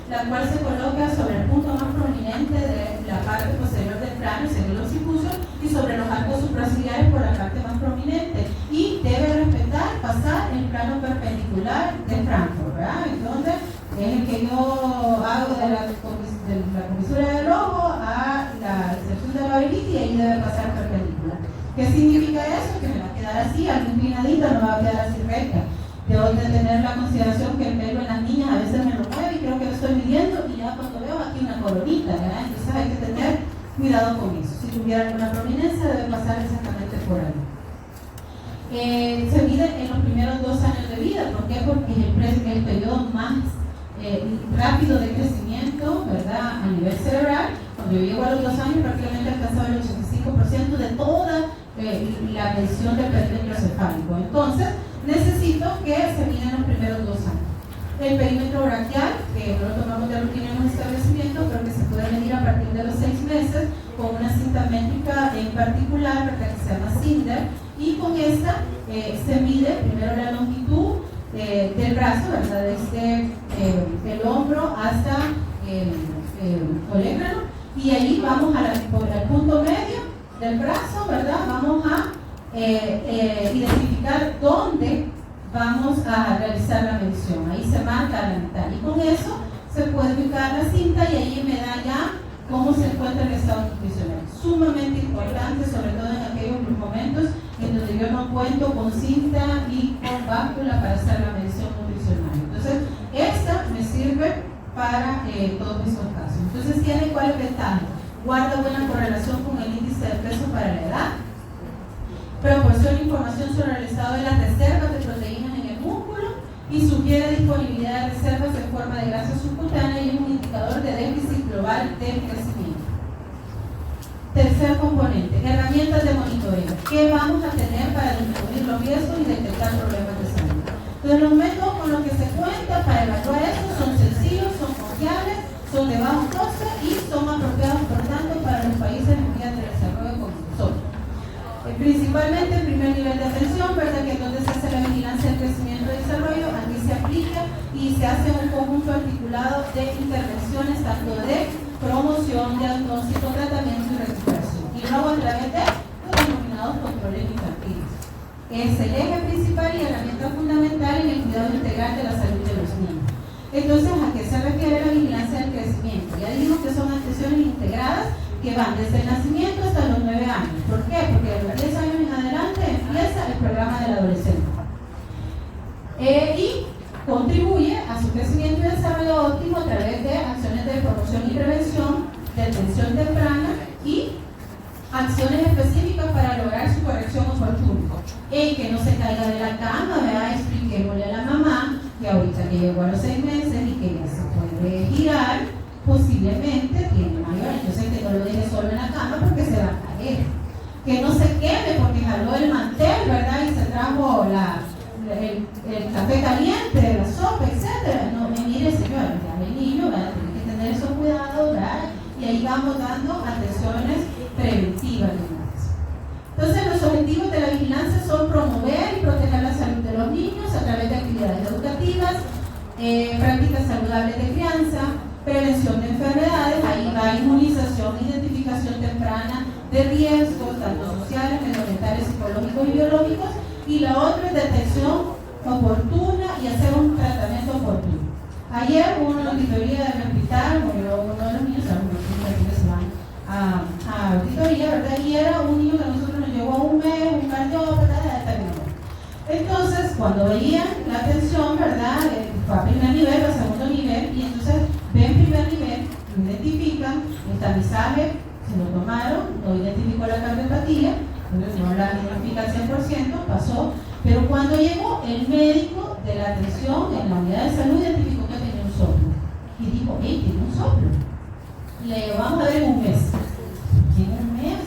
la cual se coloca sobre el punto más prominente de la parte posterior del cráneo, según los occipucios, y sobre los arcos supraciliares por la parte más prominente. Y debe respetar, pasar el plano perpendicular de Frankfurt, ¿verdad? Entonces, es el que yo hago de la comisura del ojo a la excepción de la orbita, y ahí debe pasar perpendicular. ¿Qué significa eso? Que me va a quedar así, algo inclinadito, no me va a quedar así recta. Debo de tener la consideración que el pelo en las niñas a veces me lo mueve y creo que lo estoy midiendo, y ya cuando veo aquí una coronita, ¿verdad? Entonces hay que tener cuidado con eso. Si tuviera alguna prominencia, debe pasar exactamente por ahí. Se mide en los primeros 2 años de vida. ¿Por qué? Porque es el periodo más rápido de crecimiento, ¿verdad? A nivel cerebral. Cuando yo llego a los 2 años, prácticamente alcanzaba el 85% de toda la medición del perímetro cefálico. Entonces, necesito que se mida en los primeros 2 años. El perímetro braquial, que no lo tomamos de rutina en un establecimiento, pero que se puede medir a partir de los 6 meses con una cinta métrica en particular, ¿verdad? Que se llama Cinder, y con esta se mide primero la longitud del brazo, ¿verdad? Desde el hombro hasta el colégrano, y ahí vamos al punto medio del brazo, ¿verdad? Vamos a identificar dónde vamos a realizar la medición. Ahí se marca la mitad, y con eso se puede ubicar la cinta, y ahí me da ya cómo se encuentra el estado nutricional. Sumamente importante, sobre todo en aquellos momentos en donde yo no cuento con cinta y con báscula para hacer la medición nutricional. Entonces, esta me sirve para todos estos casos. Entonces, ¿tiene cuáles ventajas? Guarda buena correlación con el índice de peso para la edad, proporciona información sobre el estado de las reservas de proteínas en el músculo y sugiere disponibilidad de reservas en forma de grasa subcutánea, y es un indicador de déficit global del crecimiento. Tercer componente, herramientas de monitoreo. ¿Qué vamos a tener para disminuir los riesgos y detectar problemas de salud? Entonces, los métodos con los que se cuenta para evaluar esto son sencillos, son confiables, son de bajo coste y son apropiados, por tanto, para los países en vías de desarrollo como nosotros. Principalmente el primer nivel de atención, ¿verdad? Que es donde se hace la vigilancia del crecimiento y desarrollo. Aquí se aplica y se hace un conjunto articulado de intervenciones, tanto de promoción, diagnóstico, tratamiento y recuperación, y luego a través de los denominados controles infantiles. Es el eje principal y herramienta fundamental en el cuidado integral de la salud de los niños. Entonces, ¿a qué se refiere la vigilancia del crecimiento? Ya dijimos que son atenciones integradas que van desde el nacimiento hasta los 9 años. ¿Por qué? Porque de los 10 años en adelante empieza el programa del adolescente. Y contribuye a su crecimiento y desarrollo óptimo a través de acciones de promoción y prevención, de atención temprana y acciones específicas para lograr su corrección oportuna. El que no se caiga de la cama, ¿verdad? Expliquémosle a la mamá que ahorita que llegó a los 6 meses y que ya se puede girar, posiblemente tiene mayor. Entonces, que no lo deje solo en la cama porque se va a caer. Que no se quede porque jaló el mantel, ¿verdad? Y se trajo el café caliente, la sopa, etc. No, mire, señora, ya el niño, ¿verdad? Tiene que tener esos cuidados, ¿verdad? Y ahí vamos dando atenciones preventivas. Entonces, los objetivos de la vigilancia son promover y proteger la salud de los niños a través de actividades educativas, prácticas saludables de crianza, prevención de enfermedades, ahí va inmunización, identificación temprana de riesgos, tanto sociales, medioambientales, psicológicos y biológicos, y la otra es detención oportuna y hacer un tratamiento oportuno. Ayer hubo una auditoría del hospital, murió uno de los niños, algunos niños se van a auditoría, ¿verdad? Y era un niño que a nosotros nos llevó un mes, un cardiópata, entonces, cuando veían la atención, ¿verdad? Fue a primer nivel, a segundo nivel, y entonces ven primer nivel, lo identifican, el tamizaje, se lo tomaron, no identificó la cardiopatía, entonces no la identifica al 100%, pasó, pero cuando llegó el médico de la atención en la unidad de salud, identificó que tenía un soplo, y dijo, hey, tiene un soplo, y le llevamos a ver en un mes. ¿Tiene un mes?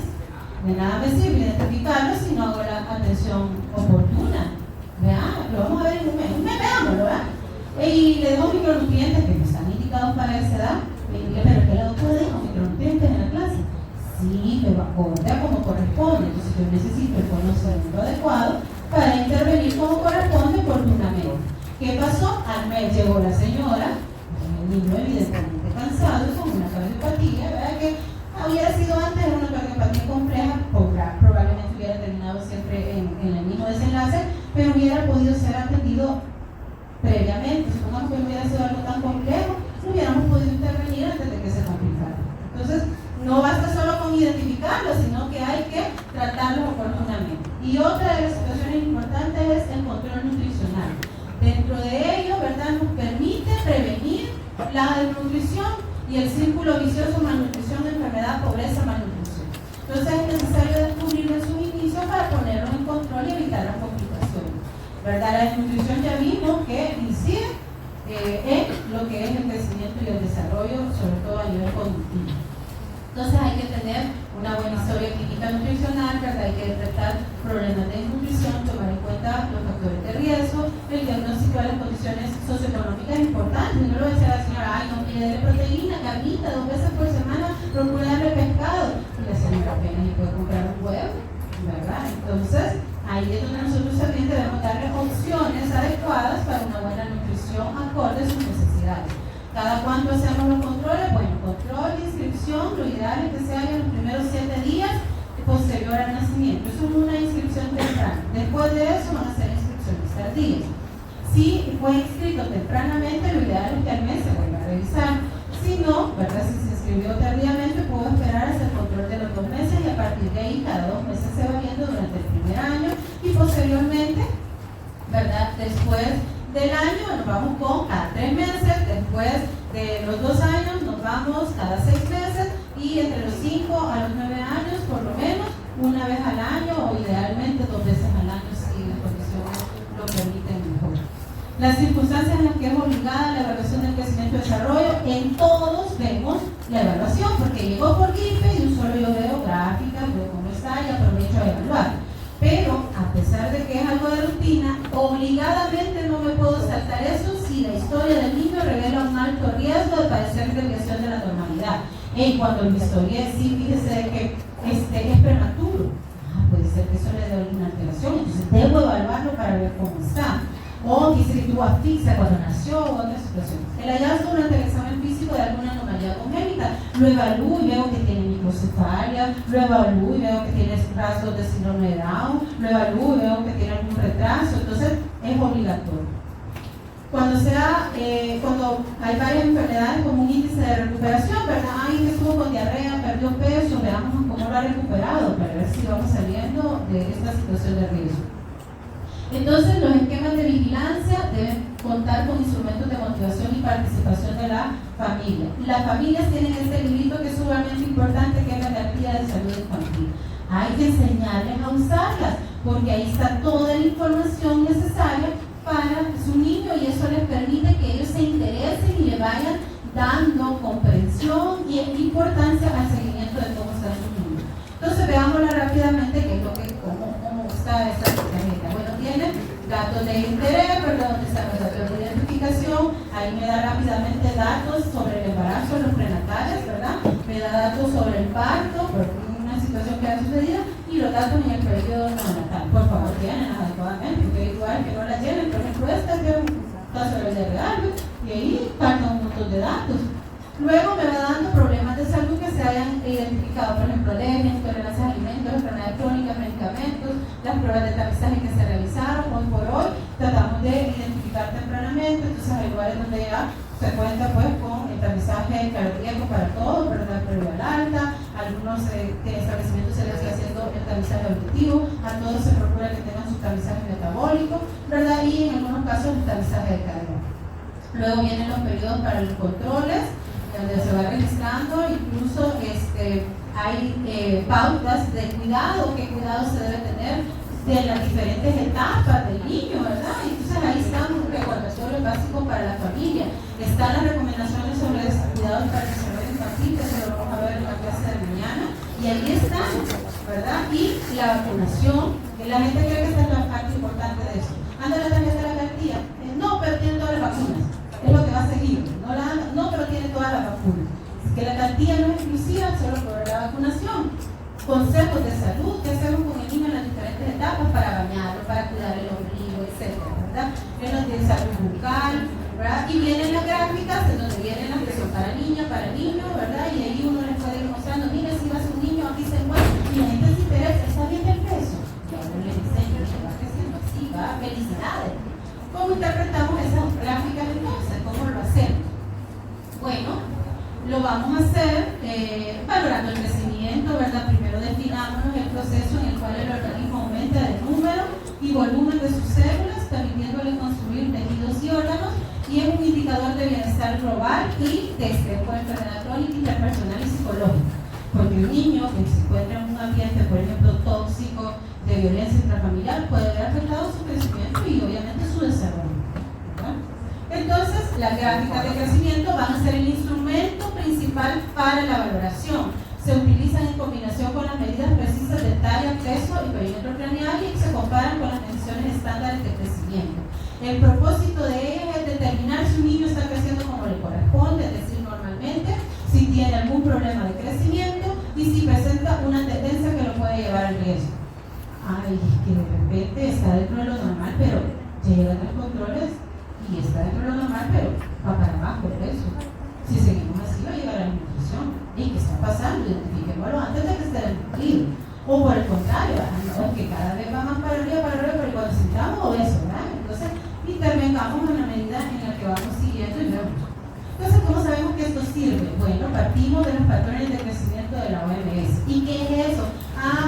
De nada me sirve identificarlo si no hago la atención oportuna. Vean, lo vamos a ver en un mes veámoslo, ¿verdad? Y le damos micronutrientes que no están indicados para esa edad. Le dije, pero ¿qué la doctora dijo? Micronutrientes en la clase. Sí, pero acorde como corresponde. Entonces yo necesito el conocimiento adecuado para intervenir como corresponde oportunamente. ¿Qué pasó? Al mes llegó la señora, el niño evidentemente previamente. Supongamos que no hubiera sido algo tan complejo, no hubiéramos podido intervenir antes de que se complicara. Entonces, no basta solo con identificarlo, sino que hay que tratarlo oportunamente. Y otra de las situaciones importantes es el control nutricional. Dentro de ello, ¿verdad?, nos permite prevenir la desnutrición y el círculo vicioso malnutrición, enfermedad, pobreza, malnutrición. Entonces es necesario descubrirlo en sus inicios para ponerlo en control y evitar las complicaciones, ¿verdad? La desnutrición ya vimos que incide en lo que es el crecimiento y el desarrollo, sobre todo a nivel conductivo. Entonces hay que tener una buena historia clínica nutricional, ¿verdad? Hay que detectar problemas de nutrición, tomar en cuenta los factores de riesgo, el diagnóstico de las condiciones socioeconómicas importantes. No lo voy a decir a la señora, ay, no quiere proteína, carnita, 2 veces por semana, procura darle pescado. Y la señora apenas y puede comprar un huevo, ¿verdad? Entonces, ahí es donde nosotros también debemos darle opciones adecuadas para una buena nutrición acorde a sus necesidades. ¿Cada cuánto hacemos los controles? Bueno, control, inscripción, lo ideal es que se haga en los primeros 7 días posterior al nacimiento. Eso es una inscripción temprana. Después de eso van a ser inscripciones tardías. Si fue inscrito tempranamente, lo ideal es que al mes se vuelva a revisar. Si no, ¿verdad?, si se inscribió tardíamente, puedo esperar hasta el control de los 2 meses y a partir de ahí cada 2 meses se va viendo durante el primer año y posteriormente, ¿verdad?, después del año nos vamos con cada 3 meses, después de los 2 años nos vamos cada 6 meses y entre los 5 a los 9 años por lo menos una vez al año o idealmente 2 veces al año si las condiciones lo permiten mejor. Las circunstancias en las que es obligada la evaluación del crecimiento y desarrollo, en todos vemos la evaluación porque llegó por gripe y un solo yo veo gráficas, veo cómo está y aprovecho a evaluar. Pero, a pesar de que es algo de rutina, obligadamente no me puedo saltar eso si la historia del niño revela un alto riesgo de padecer desviación de la normalidad. Y cuando mi historia sí, fíjese que es prematuro, puede ser que eso le dé alguna alteración, entonces debo evaluarlo para ver cómo está. O dice que tuvo asfixia cuando nació o otra situación. El hallazgo durante el examen físico de alguna anomalía congénita, lo evalúo y veo que tiene microcefalia, lo evalúo y veo que tiene rasgos de síndrome de Down, lo evalúo y veo que tiene algún retraso, entonces es obligatorio. Cuando hay varias enfermedades como un índice de recuperación, ¿verdad? Alguien que estuvo con diarrea, perdió peso, veamos cómo lo ha recuperado para ver si vamos saliendo de esta situación de riesgo. Entonces, los esquemas de vigilancia deben contar con instrumentos de motivación y participación de la familia. Las familias tienen este librito que es sumamente importante, que es la Cartilla de Salud Infantil. Hay que enseñarles a usarlas, porque ahí está toda la información necesaria para su niño y eso les permite que ellos se interesen y le vayan dando comprensión y importancia al seguimiento de cómo está su niño. Entonces, veámosla rápidamente, que es lo que, cómo está esta tarjeta. Bueno, tiene datos de interés, ¿verdad?, donde están los datos de identificación. Ahí me da rápidamente datos sobre el embarazo, los prenatales, ¿verdad? Me da datos sobre el parto, por una situación que ha sucedido, y los datos en el periodo neonatal. Por favor, llenen adecuadamente, porque es igual que no la llenen. Por ejemplo, esta que es un caso de vida real, y ahí faltan un montón de datos. Luego me va dando problemas de salud que se hayan identificado, por ejemplo, alergias, intolerancias a alimentos, enfermedades crónicas, medicamentos, las pruebas de tamizaje que se realizaron. Hoy por hoy tratamos de identificar tempranamente, entonces hay lugares donde ya se cuenta pues con el tamizaje cardíaco para todos, ¿verdad?, previo al alta. Algunos establecimientos se les está haciendo el tamizaje auditivo, a todos se procura que tengan su tamizaje metabólico, ¿verdad?, y en algunos casos el tamizaje de carga. Luego vienen los periodos para los controles, donde se va registrando, incluso hay pautas de cuidado, qué cuidado se debe tener de las diferentes etapas del niño, ¿verdad? Entonces ahí está un recordatorio básico para la familia. Están las recomendaciones sobre cuidados para el desarrollo infantil, que se lo vamos a ver en la clase de mañana, y ahí están, ¿verdad? Y la vacunación, que la gente cree que esta es la parte importante de eso. Anda la tarjeta de la cartilla, no, pero tiene todas las vacunas. Es lo que va a seguir, no, pero tiene todas las vacunas. Que la cartilla no es exclusiva solo por la vacunación. Consejos de salud, qué hacemos con el niño en las diferentes etapas para bañarlo, para cuidar el ombligo, etc. ¿Verdad? Vienen los de salud bucal, ¿verdad? Y vienen las gráficas en donde vienen las que son para niño, ¿verdad? Y ahí uno les puede ir mostrando, mira, si vas un niño, aquí se mueve, y la gente se interesa, está bien el peso. Y ahora les enseño que va creciendo así, va, felicidades. ¿Cómo interpretamos esas Bueno, lo vamos a hacer valorando el crecimiento, ¿verdad? Primero definámonos el proceso en el cual el organismo aumenta de número y volumen de sus células, permitiéndole construir tejidos y órganos, y es un indicador de bienestar global y de estrés por enfermedad crónica, interpersonal y psicológica. Porque un niño que se encuentra en un ambiente, por ejemplo, tóxico, de violencia intrafamiliar, puede ver afectado su crecimiento y obviamente su desarrollo, ¿verdad? Entonces, las gráficas de crecimiento van a ser el instrumento principal para la valoración. Se utilizan en combinación con las medidas precisas de talla, peso y perímetro craneal y se comparan con las mediciones estándares de crecimiento. El propósito de ellas es determinar si un niño está creciendo como le corresponde, es decir, normalmente, si tiene algún problema de crecimiento y si presenta una tendencia que lo puede llevar al riesgo. Ay, que de repente está dentro de lo normal, pero llegan los controles y está dentro de lo normal, pero va para abajo el peso. Si seguimos así, va a llegar a la nutrición. ¿Y qué está pasando? Identifiquémoslo antes de que esté desnutrido. O por el contrario, no, que cada vez va más para arriba, pero cuando sintamos obeso, ¿verdad? Entonces, intervengamos en la medida en la que vamos siguiendo y vemos. Entonces, ¿cómo sabemos que esto sirve? Bueno, partimos de los patrones de crecimiento de la OMS. ¿Y qué es eso?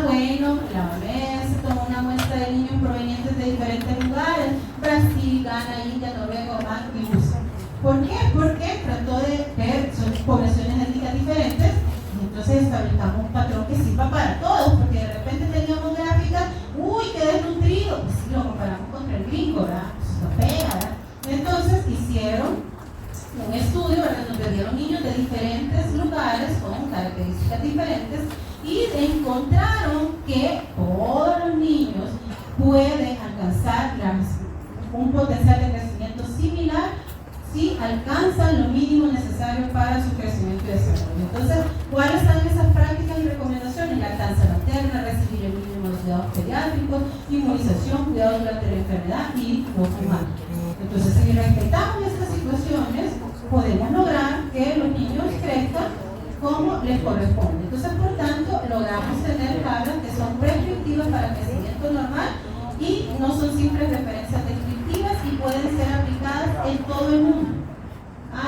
Bueno, la OMS tomó una muestra de niños provenientes de diferentes lugares: Brasil, Ghana, India, Noruega, Oman y USA. ¿Por qué? Porque trató de ver, son poblaciones étnicas diferentes, y entonces establecamos un patrón que sirva para todos, porque de repente teníamos gráficas, ¡uy, qué desnutrido! Pues si lo comparamos contra el gringo, ¿verdad? Pues no pega, ¿verdad? Entonces hicieron un estudio, ¿verdad?, donde dieron niños de diferentes lugares con características diferentes y encontraron que todos los niños pueden alcanzar un potencial de crecimiento similar si alcanzan lo mínimo necesario para su crecimiento y desarrollo. Entonces, ¿cuáles son esas prácticas y recomendaciones? Lactancia materna, recibir el mínimo de cuidados pediátricos, inmunización, cuidado durante la enfermedad y no fumar. Entonces, si respetamos estas situaciones, podemos lograr que los niños crezcan como les corresponde. Entonces, por tanto, logramos tener tablas que son prescriptivas para el crecimiento normal y no son simples referencias descriptivas y pueden ser aplicadas en todo el mundo.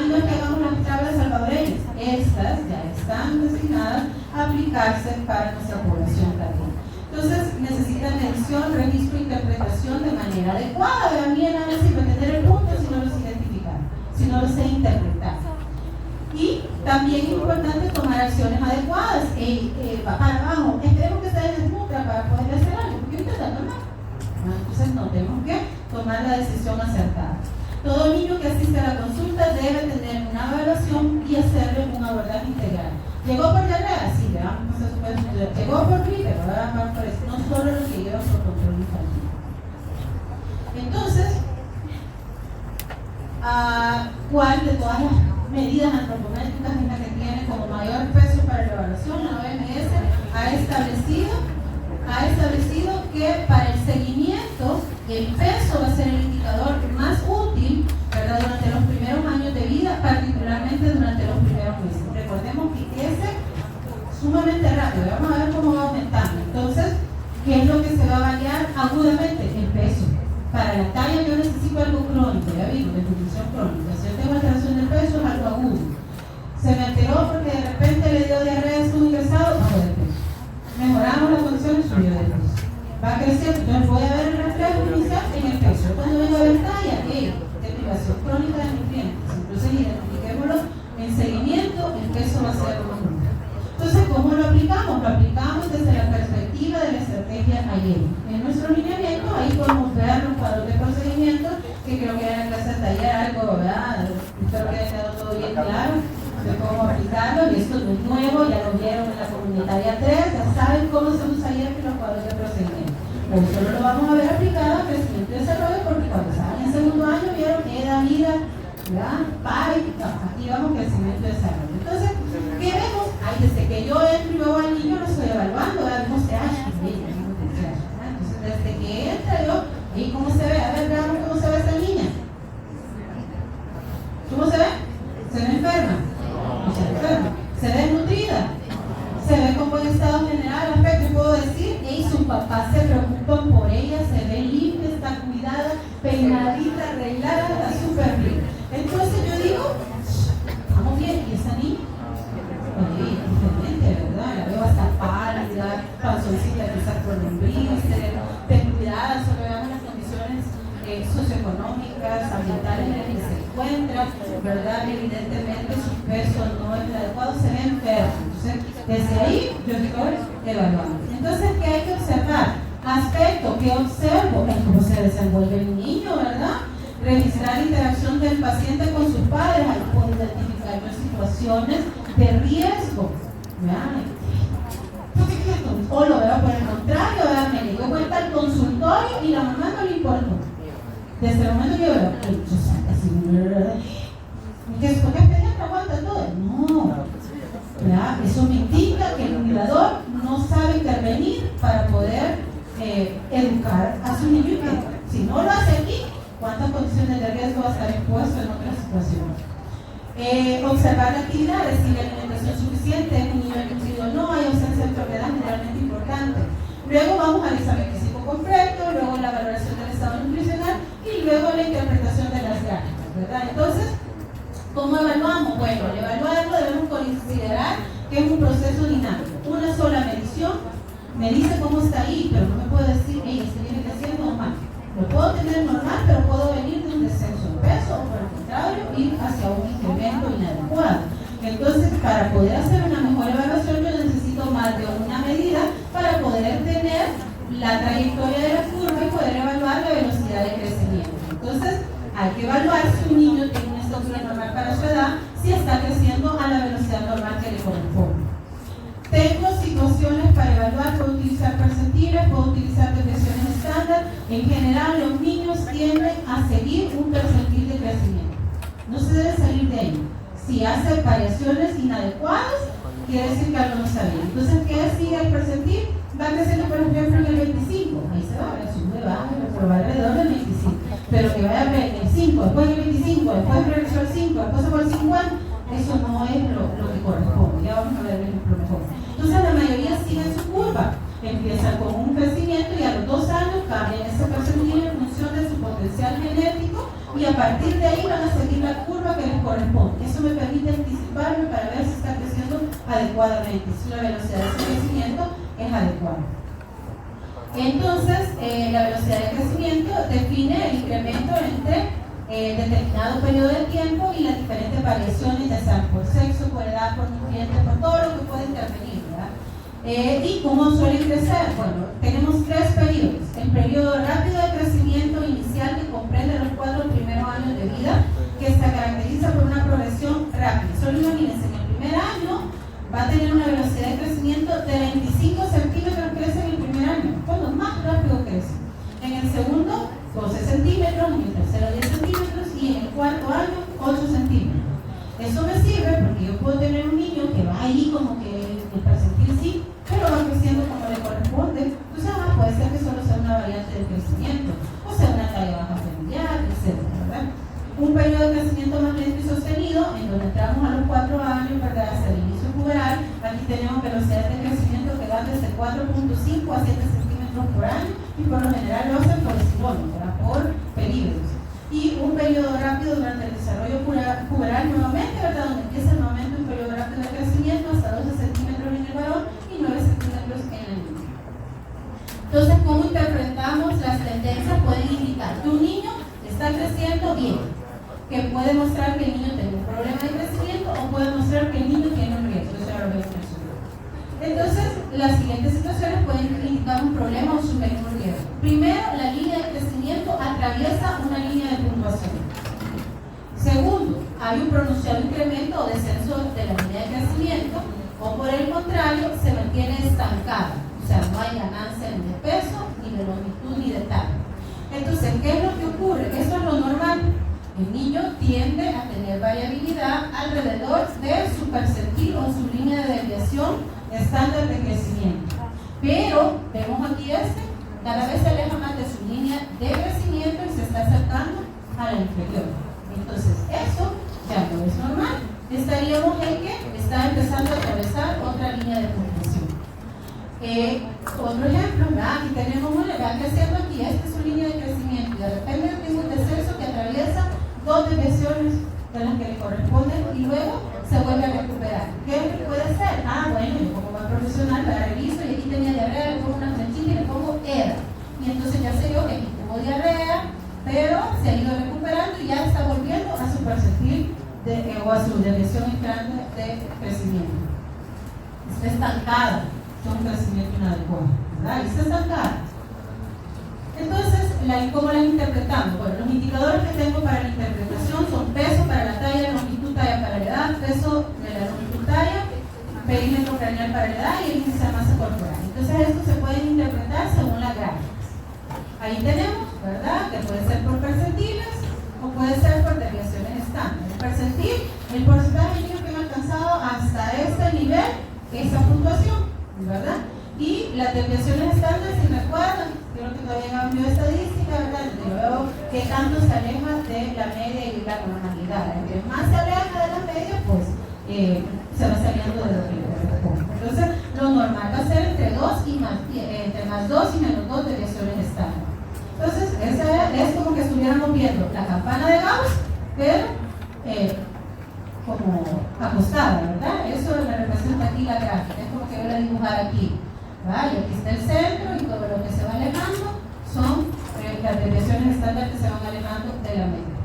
No es que hagamos las tablas salvadoreñas, estas ya están destinadas a aplicarse para nuestra población también. Entonces, necesitan medición, registro e interpretación de manera adecuada. A mí nada me sirve tener el punto si no los identificar, si no los sé interpretar. Y también es importante tomar acciones adecuadas. Va para abajo, esperemos que se desnutra para poder hacer algo, porque ahorita está normal. Entonces, no, tenemos que tomar la decisión acertada. Todo niño que asiste a la consulta debe tener una evaluación y hacerle un abordaje integral. ¿Llegó por diarrea? Sí, veamos, llegó por gripe, vamos por eso. No solo los que llevan por control infantil. Entonces, ¿cuál de todas las medidas antropométricas es la que tiene como mayor peso para la evaluación? La OMS ha establecido que para el seguimiento el peso va a ser el indicador más útil, ¿verdad?, durante los primeros años de vida, particularmente durante los primeros meses. Recordemos que es sumamente rápido, vamos a ver cómo va aumentando. Entonces, ¿qué es lo que se va a variar agudamente? El peso. Para la talla yo necesito algo crónico, ya vimos, definición crónica. Si yo tengo alteración del peso, es algo agudo. Se me alteró porque de repente le dio diarrea, estuvo ingresado, bajo de peso. Mejoramos las condiciones, subió de peso. Va creciendo, entonces voy a ver el reflejo inicial en el peso. Cuando vengo a ver talla, deprivación crónica de nutrientes. Entonces, identifiquémoslo en seguimiento, el peso va a ser lo mismo. Entonces, ¿cómo lo aplicamos? Lo aplicamos desde la perspectiva de la estrategia AYEL. En nuestro lineamiento, ahí podemos ver los cuadros de procedimiento, que creo que en la clase de taller algo, ¿verdad? Espero que haya quedado todo bien claro de cómo aplicarlo, y esto no es nuevo, ya lo vieron en la comunitaria 3, ya saben cómo se usa ayer en los cuadros de procedimiento. Pero solo lo vamos a ver aplicado a crecimiento y desarrollo, porque cuando estaban en segundo año vieron edad, vida, ¿verdad? Aquí vamos crecimiento y desarrollo. Entonces, ¿qué vemos? Desde que yo entro y veo al niño lo estoy evaluando, vemos TH, entonces desde que entra yo, ¿y cómo se ve? A ver, veamos cómo se ve esa niña. ¿Cómo se ve? ¿Se ve enferma? No se ve enferma. ¿Se ve nutrida? ¿Se ve con buen estado general? Aspecto, puedo decir, sus papás se preocupan por ella, se ve limpia, está cuidada, peinadita, arreglada, está súper bien. Entonces yo digo, vamos bien. socioeconómicas, ambientales en las que se encuentra, ¿verdad? Evidentemente su peso no es el adecuado, se ve enfermo. Entonces, desde ahí yo estoy evaluando. Entonces, ¿qué hay que observar? Aspecto que observo es cómo se desenvuelve el niño, ¿verdad? Revisar la interacción del paciente con sus padres, ahí puedo identificar situaciones de riesgo. ¿Verdad? O lo veo por el contrario, ¿verdad? Me llegó cuenta al consultorio y la mamá no le importó. Desde el momento que yo veo, ¿por qué pediatra aguanta todo? No. ¿Verdad? Eso me indica que el cuidador no sabe intervenir para poder educar a su niño. Si no lo hace aquí, ¿cuántas condiciones de riesgo va a estar expuesto en otras situaciones? Observar la actividad, si la alimentación suficiente, es un niño nutrido o no, hay ausencia de enfermedad generalmente importante. Luego vamos al examen físico completo, luego la valoración del estado nutricional y luego la interpretación de las gráficas, ¿verdad? Entonces, ¿cómo evaluamos? Bueno, al evaluarlo debemos considerar que es un proceso dinámico. Una sola medición me dice cómo está ahí, pero no me puedo decir, hey, este viene creciendo normal. Lo puedo tener normal, pero puedo venir de un descenso de peso o por el contrario, ir hacia un incremento inadecuado. Entonces, para poder hacer una mejor evaluación, yo necesito más de una medida para poder tener la trayectoria de la curva y poder evaluar la velocidad de crecimiento. Entonces, hay que evaluar si un niño tiene una estatura normal para su edad, si está creciendo a la velocidad normal que le corresponde. Tengo situaciones para evaluar, puedo utilizar percentiles, puedo utilizar desviaciones estándar. En general, los niños tienden a seguir un percentil de crecimiento. No se debe salir de ahí. Si hace variaciones inadecuadas, quiere decir que algo no está bien. Entonces, ¿qué sigue el percentil? Va creciendo, por ejemplo, en el 25. Ahí se va, sube, baja, pero va alrededor del 25. Pero que vaya a ver el 5, después el 25, después regresó al 5, después por el 50, eso no es lo que corresponde. Ya vamos a ver el ejemplo mejor. Entonces, la mayoría sigue su curva. Empieza con un crecimiento y a los 2 años cambian ese percentil en función de su potencial genético y a partir de ahí van a seguir la curva que les corresponde. Eso me permite anticiparme para ver si está creciendo adecuadamente, si la velocidad de ese crecimiento es adecuada. Entonces, la velocidad de crecimiento define el incremento entre determinado periodo de tiempo y las diferentes variaciones, ya sean por sexo, por edad, por nutrientes, por todo lo que puede intervenir, ¿verdad? ¿Y cómo suelen crecer? Bueno, tenemos 3 periodos. El periodo rápido de crecimiento inicial que comprende los 4 primeros años de vida, que se caracteriza por una progresión rápida. Solo imagínense, en el primer año va a tener una velocidad de crecimiento de 25 centímetros, crece en el primer año, cuando más rápido crece. En el segundo, 12 centímetros, en el tercero 10 centímetros y en el cuarto año 8 centímetros. Eso me sirve porque yo puedo tener un niño que va ahí como que el percentil sí, pero va creciendo como le corresponde. Entonces, puede ser que solo sea una variante del crecimiento, o sea una talla baja familiar, etc. ¿verdad? Un periodo de crecimiento más lento y sostenido, en donde entramos a los 4 años, ¿verdad? Hasta el inicio puberal. Aquí tenemos velocidades de crecimiento que van desde 4.5 a 7 centímetros por año y por lo general lo hacen por escalones, ¿verdad? Por períodos. Y un periodo rápido durante el desarrollo puberal nuevamente, ¿verdad? Donde empieza nuevamente un periodo rápido de crecimiento hasta 12 centímetros en el varón y 9 centímetros en la niña. Entonces, ¿cómo interpretamos las tendencias? Pueden indicar que un niño está creciendo bien, que puede mostrar que el niño tiene un problema de crecimiento o puede mostrar que el niño tiene un riesgo. Eso ya lo vemos en su grupo. Entonces, las siguientes situaciones pueden indicar un problema o sugerir un riesgo. Primero, la línea de crecimiento atraviesa una línea de puntuación. Segundo, hay un pronunciado incremento o descenso de la línea de crecimiento, o por el contrario, se mantiene estancada. O sea, no hay ganancia ni de peso, ni de longitud, ni de talla. Entonces, ¿qué es lo que ocurre? Eso es lo normal. El niño tiende a tener variabilidad alrededor de su percentil o su línea de desviación estándar de crecimiento. Pero, vemos aquí cada vez se aleja más de su línea de crecimiento y se está acercando a la inferior. Entonces, eso ya no es normal. Estaríamos en que está empezando a atravesar otra línea de puntuación. Otro ejemplo, aquí tenemos una, va creciendo aquí, esta es su línea de crecimiento, y de repente tengo un descenso que atraviesa 2 desviaciones de las que le corresponden y luego se vuelve a recuperar. ¿Qué es lo que puede hacer? Bueno, yo como buen profesional la reviso y aquí tenía diarrea, le pongo una flechita y le pongo EDA. Y entonces ya sé yo que aquí tuvo diarrea, pero se ido recuperando y ya está volviendo a su percentil o a su desviación estándar de crecimiento. Está estancada, es un crecimiento inadecuado, ¿verdad? Está estancada. Entonces, ¿cómo las interpretamos? Bueno, los indicadores que tengo para la interpretación son peso para la talla, longitud talla para la edad, peso de la longitud talla, perímetro craneal para la edad y el índice de masa corporal. Entonces, estos se pueden interpretar según la gráfica. Ahí tenemos, ¿verdad? Que puede ser por percentiles o puede ser por desviaciones estándar. El percentil, el porcentaje de niños que han alcanzado hasta este nivel, esa puntuación, ¿verdad? Y las desviaciones estándar, si recuerdan, creo que todavía no han visto estadística, ¿verdad? Yo veo que tanto se aleja de la media y la normalidad. Entre más se aleja de la media, pues se va saliendo de lo que le corresponde. Entonces, lo normal va a ser entre más 2 y menos 2 desviaciones estándar. Entonces, esa es como que estuviéramos viendo la campana de Gauss, pero como acostada, ¿verdad? Eso me representa aquí la gráfica, es como que voy a dibujar aquí, ¿verdad? Y aquí está el centro y todo lo que se va alejando son las desviaciones estándar que se van alejando de la media.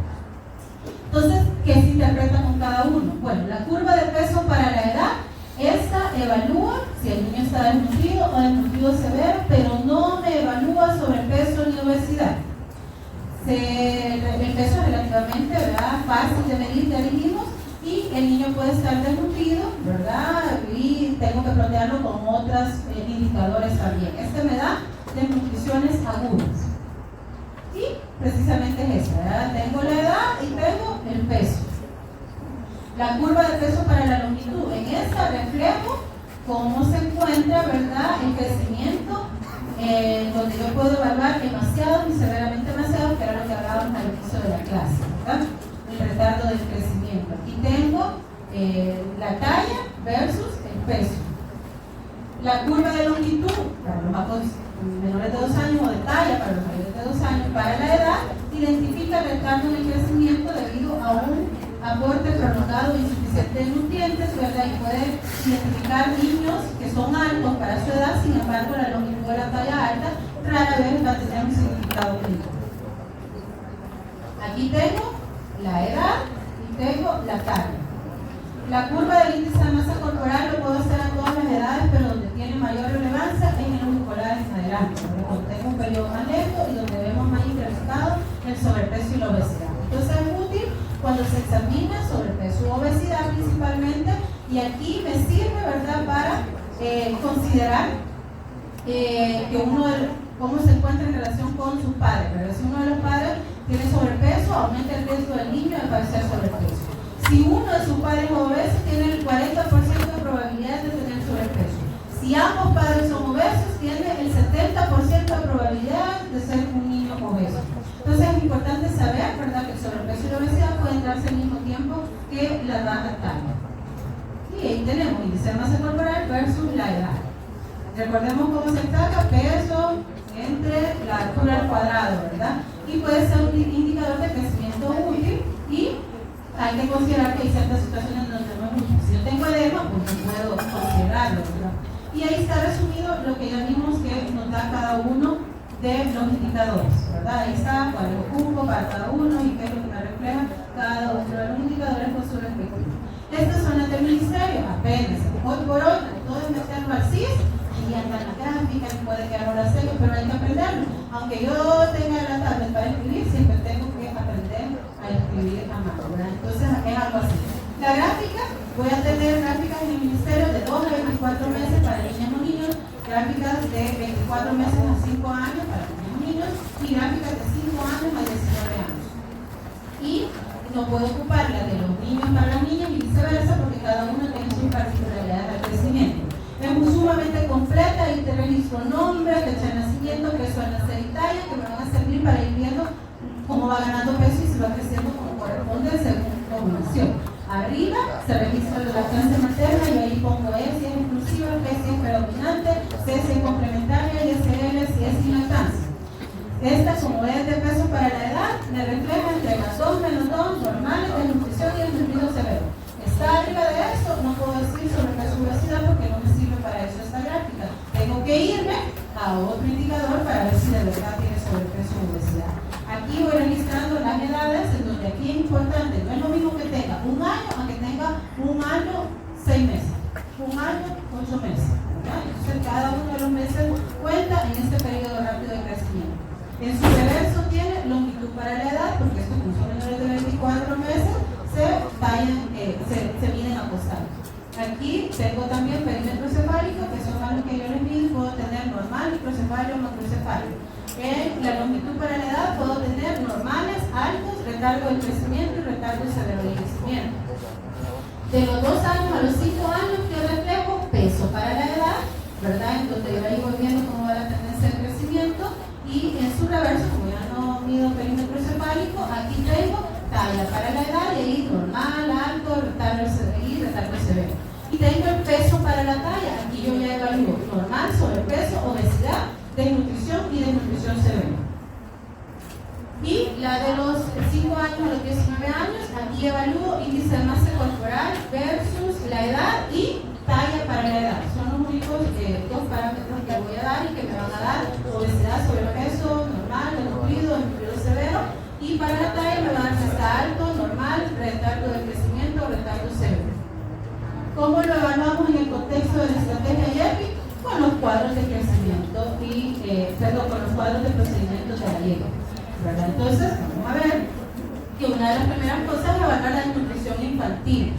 Entonces, ¿qué se interpreta con cada uno? Bueno, la curva de peso para la edad, esta evalúa si el niño está desnutrido o desnutrido severo, pero no me evalúa sobre peso ni obesidad. El peso es relativamente, ¿verdad?, fácil de medir, ya dijimos, y el niño puede estar desnutrido, ¿verdad? Y tengo que plantearlo con otros indicadores también. Este me da desnutriciones agudas. Y precisamente es esta, ¿verdad? Tengo la edad y tengo el peso. La curva de peso para la longitud. En esta reflejo cómo se encuentra, ¿verdad?, el crecimiento, donde yo puedo evaluar demasiado y severamente demasiado, que era lo que hablábamos al inicio de la clase, ¿verdad? El retardo del crecimiento. Aquí tengo la talla versus el peso. La curva de longitud para los menores de 2 años o de talla para los mayores de 2 años para la edad identifica el retardo en el crecimiento debido a un aporte prolongado e insuficiente de nutrientes, ¿verdad? Y puede identificar niños que son altos para su edad, sin embargo la longitud de la talla alta rara vez va a tener un significado clínico. Aquí tengo la edad y tengo la talla. La curva del índice de masa corporal lo puedo hacer a todas las edades, pero donde tiene mayor relevancia es en los musculares en adelante, donde tengo un periodo más lento y donde vemos más incrementado el sobrepeso y la obesidad. Entonces es útil cuando se examina sobrepeso u obesidad principalmente, y aquí me sirve, ¿verdad?, para considerar cómo se encuentra en relación con sus padres. Pero si uno de los padres tiene sobrepeso, aumenta el riesgo del niño de padecer sobrepeso. Si uno de sus padres es obeso, tiene el 40% de probabilidad de tener sobrepeso. Si ambos padres son obesos, tiene el 70% de probabilidad de ser un niño obeso. Entonces es importante saber, ¿verdad?, que el sobrepeso y la obesidad pueden darse al mismo tiempo que la baja talla. Y ahí tenemos índice de masa corporal versus la edad. Recordemos cómo se saca peso entre la altura al cuadrado, ¿verdad? Y puede ser un indicador de crecimiento útil, y hay que considerar que hay ciertas situaciones donde no es útil. Si yo tengo edema, pues no puedo considerarlo, ¿verdad? Y ahí está resumido lo que ya vimos que nos da cada uno de los indicadores, ¿verdad? Ahí está cuál es el cupo para cada uno y qué es lo que me refleja cada uno de los indicadores con su respectivo. Estas son las del ministerio, apenas. Hoy por hoy, todo es meterlo al CIS y andar la gráfica, y puede quedar horas serio, pero hay que aprenderlo. Aunque yo tenga la tablet para escribir, siempre tengo que aprender a escribir a mano, ¿verdad? Entonces es algo así. La gráfica, voy a tener gráficas en el ministerio de 2 a 24 meses para niñas o niños, gráficas de 24 meses a 5 años para niños o niños, y gráficas de 5 años a 19 años. Y no puedo ocupar la de los niños para las niñas y viceversa, porque cada uno tiene sus particularidades de crecimiento. Es sumamente completa y te registro nombre, fecha de nacimiento, peso de nacer y talla, que me van a servir para ir viendo cómo va ganando peso y si va creciendo como corresponde según población. Arriba se registra la lactancia materna y ahí pongo E si es exclusiva, P si es predominante, C si es complementaria y SL si es sin lactancia. Esta, como es de peso para la edad, me refleja entre más 2 menos 2 normales de nutrición y el desnutrido severo. Está arriba de eso, no puedo decir sobrepeso y obesidad porque no me sirve para eso esta gráfica. Tengo que irme a otro indicador para ver si de verdad tiene sobrepeso o obesidad. Aquí voy registrando las edades retardo del crecimiento y retardo severo del crecimiento. De los 2 años a los 5 años, ¿qué reflejo? Peso para la edad, ¿verdad? Entonces yo ahí voy viendo cómo va la tendencia de crecimiento, y en su reverso, como ya no mido perímetro cefálico, aquí tengo talla para la edad, y ahí normal, alto, retardo severo. Y tengo el peso para la talla, aquí yo ya evalúo normal, sobrepeso, obesidad, desnutrición y desnutrición severa. Y la de los 5 años a los 19 años, aquí evalúo índice de masa corporal versus la edad y talla para la edad. Son los únicos 2 parámetros que voy a dar y que me van a dar obesidad, sobrepeso, normal, desnutrido, desnutrido severo. Y para la talla me van a dar si está alto, normal, retardo de crecimiento, retardo severo. ¿Cómo lo evaluamos en el contexto de la estrategia IEPI? Con los cuadros de crecimiento y, con los cuadros de procedimiento de la IEPI, ¿verdad? Entonces, vamos a ver que una de las primeras cosas es evaluar la nutrición infantil.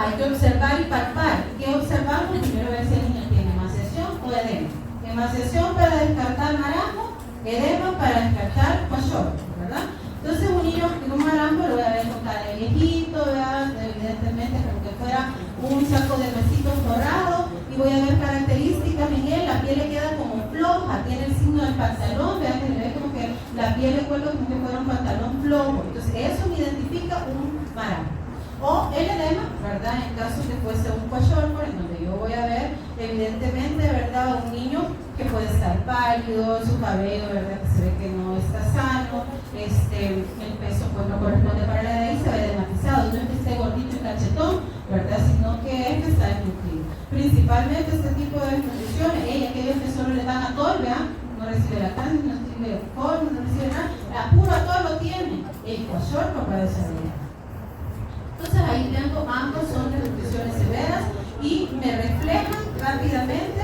Hay que observar y palpar. ¿Qué observamos? Primero ver si el niño tiene emaciación o edema. Emaciación para descartar marasmo, edema para descartar kwashiorkor, ¿verdad? Entonces un niño con un marasmo lo voy a ver con cara de viejito, ¿verdad? Evidentemente como que fuera un saco de huesitos forrado, y voy a ver características en él. La piel le queda como floja, tiene el signo del pantalón, vean que le ve como que la piel le cuelga como que fuera un pantalón flojo. Entonces eso me identifica un marasmo. O el edema, ¿verdad? En caso que fuese un kwashiorkor, en donde yo voy a ver evidentemente, ¿verdad? Un niño que puede estar pálido, su cabello, ¿verdad? Que se ve que no está sano, el peso pues no corresponde para la edad y se ve desmatizado. No es que esté gordito y cachetón, ¿verdad? Sino que es que está desnutrido. Principalmente este tipo de desnutrición, aquellos que solo le dan a todo, ¿vean? No recibe la carne, no recibe alcohol, no recibe nada, a puro a todo lo tiene. El kwashiorkor para desarrollar. Entonces ahí tengo, ambos son desnutriciones severas y me reflejan rápidamente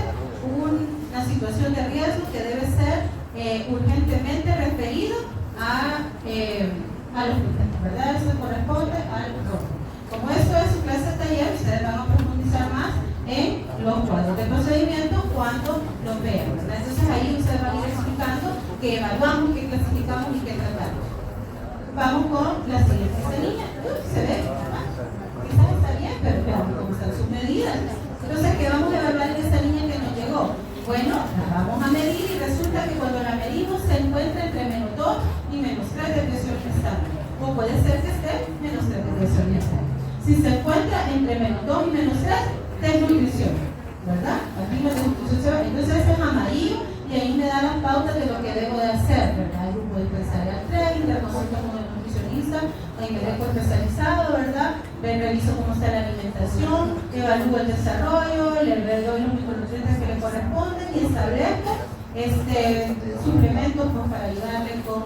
una situación de riesgo que debe ser urgentemente referido al hospital, ¿verdad? Eso corresponde al ROC. Como esto es su clase de taller, ustedes van a profundizar más en los cuadros de procedimiento cuando los vean, ¿verdad? Entonces ahí ustedes van a ir explicando qué evaluamos, qué clasificamos y qué tratamos. Vamos con la siguiente niña. Se ve, quizás está bien, pero veamos cómo están sus medidas. Entonces, ¿qué vamos a evaluar en esta niña que nos llegó? Bueno, la vamos a medir y resulta que cuando la medimos se encuentra entre menos 2 y menos 3 de presión estándar. O puede ser que esté menos 3 de presión estándar. Si se encuentra entre menos 2 y menos 3, desnutrición, ¿verdad? Aquí la desnutrición se va. Entonces, este es amarillo y ahí me da las pautas de lo que debo de hacer, ¿verdad? El grupo empresarial 3, interconsulta con el nutricionista en el eco especializado, ¿verdad? Reviso cómo está la alimentación, evalúo el desarrollo, le doy los micronutrientes que le corresponden y establezco suplementos pues, para ayudarle con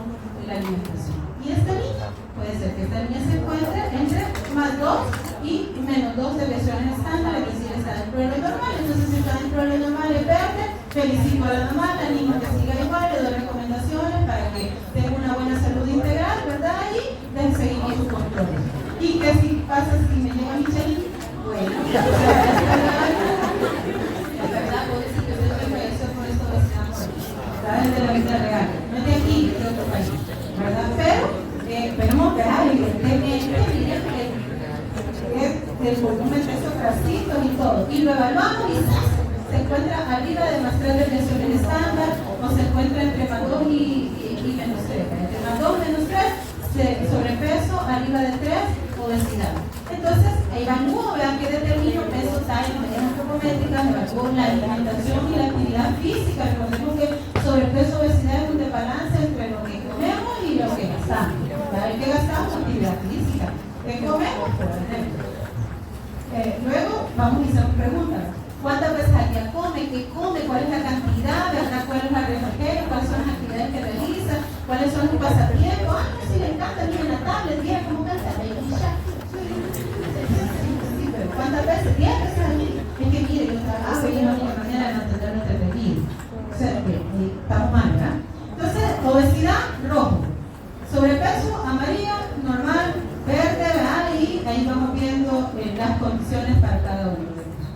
la alimentación. Y esta niña, puede ser que esta niña se encuentre entre más 2 y menos 2 de lesiones estándar, es decir, está dentro de lo normal. Entonces, si está dentro de lo normal, es verde, felicito a la mamá, la niña que siga igual, le doy recomendaciones para que tenga una buena salud integral, ¿verdad? Y den seguimiento y control. ¿Y qué si pasa si me llega Michelle? Bueno, la verdad, puedo decir que usted me eso por esto de de la vida real. No es de aquí, es de otro país, ¿verdad? Pero, esperemos que el volumen de esos tracitos y todo. Y lo evaluamos y se encuentra arriba de más 3 de presión el estándar, o se encuentra entre más 2 y menos 3. Entre más 2 menos 3, sobrepeso, arriba de 3, obesidad. Entonces, evalúo, vean que determino peso, talla, medidas antropométricas, evalúo la alimentación y la actividad física. Recordemos que sobrepeso, obesidad es un desbalance entre lo que comemos y lo que gastamos. ¿Vale? ¿Qué gastamos? Actividad física. ¿Qué comemos? Por ejemplo. Luego, vamos a hacer preguntas. ¿Cuántas veces al día come? ¿Qué come? ¿Cuál es la cantidad? ¿Verdad? ¿Cuál es la refrigerio? ¿Cuáles son las actividades que realiza? ¿Cuáles son sus pasatiempos? Ah, no, si le encanta, mira en la tablet, mira cómo canta. ¿Cuántas veces? 10 veces al día. Es que mire, yo trabajo y no tengo manera de mantenerme entretenido. O sea, estamos mal, ¿verdad? Entonces, obesidad, rojo. Sobrepeso, amarillo, normal, verde, ¿verdad? Y ahí vamos viendo las condiciones para cada uno de ellos.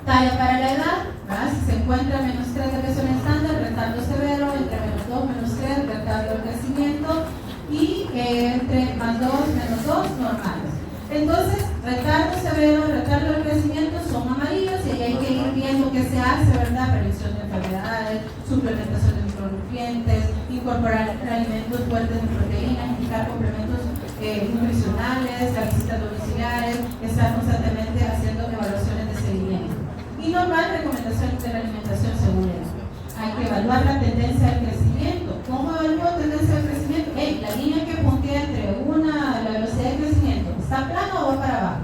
Talla para la edad, ¿verdad? Si se encuentra menos 3 de presión estándar, retardo severo, entre menos 2, menos 3, retardo de crecimiento, y entre más 2, menos 2, normales. Entonces, retardo severo, retardo del crecimiento son amarillos y ahí hay que ir viendo qué se hace, ¿verdad? Prevención de enfermedades, suplementación de micronutrientes, incorporar alimentos fuertes en proteínas, indicar complementos nutricionales, las visitas domiciliares, estar constantemente haciendo evaluaciones de seguimiento. Y normal, recomendaciones de la alimentación según eso. Hay que evaluar la tendencia del crecimiento. ¿Cómo evalúo tendencia del crecimiento? La línea que puntea entre la velocidad de crecimiento, ¿está plano o va para abajo?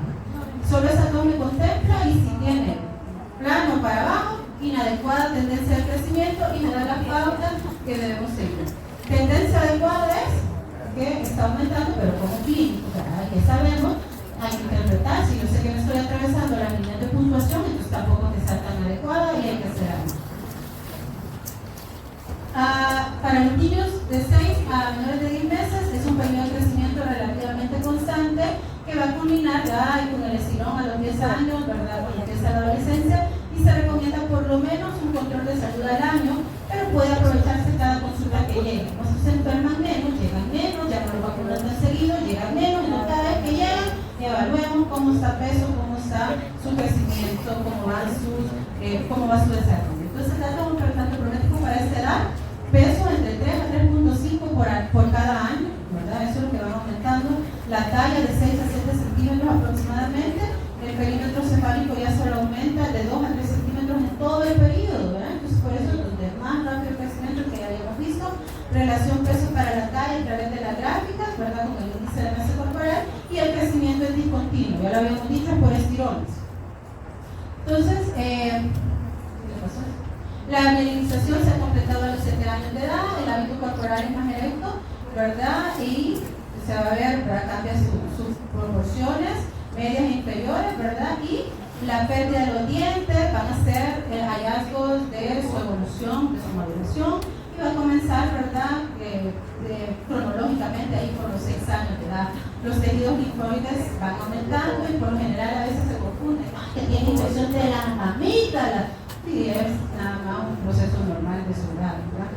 Solo esa dos me contempla y si tiene plano para abajo, inadecuada tendencia del crecimiento y me da las pautas que debemos seguir. Tendencia adecuada es que está aumentando, pero como clínico, ya sabemos, hay que interpretar. Si yo sé que me estoy atravesando la línea de puntuación, entonces tampoco que sea tan adecuada y hay que hacer algo. Para los niños de 6 a menores de 10 meses es un periodo de crecimiento relativamente constante que va a culminar ya con el estirón a los 10 años, ¿verdad? Cuando empieza la adolescencia, y se recomienda por lo menos un control de salud al año, pero puede aprovecharse cada consulta que llegue. Como se enferman menos, llegan menos, ya no lo vacunan tan seguido, llegan menos, y cada vez que llegan, evaluemos cómo está peso, cómo está su crecimiento, cómo va su desarrollo. Entonces, datos un tratamiento pronóstico para esta edad, peso entre 3 a 3.5 por cada año, ¿verdad? Eso es lo que va aumentando. La talla de 6 a 7 centímetros aproximadamente. El perímetro cefálico ya solo aumenta de 2 a 3 centímetros en todo el periodo, ¿verdad? Entonces, por eso, donde más rápido el crecimiento que ya habíamos visto, relación peso para la talla a través de las gráficas, ¿verdad? Con el índice de masa corporal, y el crecimiento es discontinuo, ya lo habíamos dicho, por estirones. Entonces, ¿qué pasó? La mielinización se ha completado a los 7 años de edad, el hábito corporal es más erecto, ¿verdad? Y se va a ver, ¿verdad? Cambia sus proporciones medias e inferiores, ¿verdad? Y la pérdida de los dientes van a ser hallazgos de su evolución, de su maduración, y va a comenzar, ¿verdad? Cronológicamente ahí por los 6 años de edad. Los tejidos linfoides van aumentando y por lo general a veces se confunden. Que tiene infección de la amígdala. Sí, es nada más un proceso normal de su edad, ¿verdad?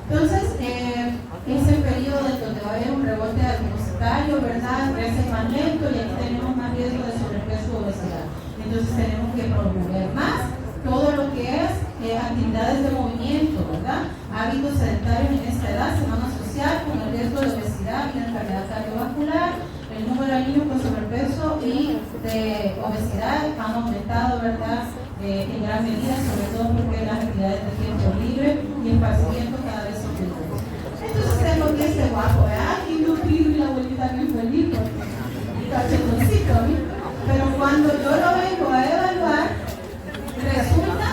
Entonces, es el periodo en donde va a haber un rebote adipositario, ¿verdad? Crece más lento y aquí tenemos más riesgo de sobrepeso o obesidad. Entonces, tenemos que promover más todo lo que es actividades de movimiento, ¿verdad? Hábitos sedentarios en esta edad se van a asociar con el riesgo de obesidad y de enfermedad cardiovascular. El número de niños con sobrepeso y de obesidad han aumentado, ¿verdad? En gran medida, sobre todo porque las actividades de tiempo libre y esparcimiento cada vez son menores. Entonces tengo que este guapo, ¿verdad? Y no pido y la abuelita bien feliz porque cachetoncito, pero cuando yo lo vengo a evaluar, resulta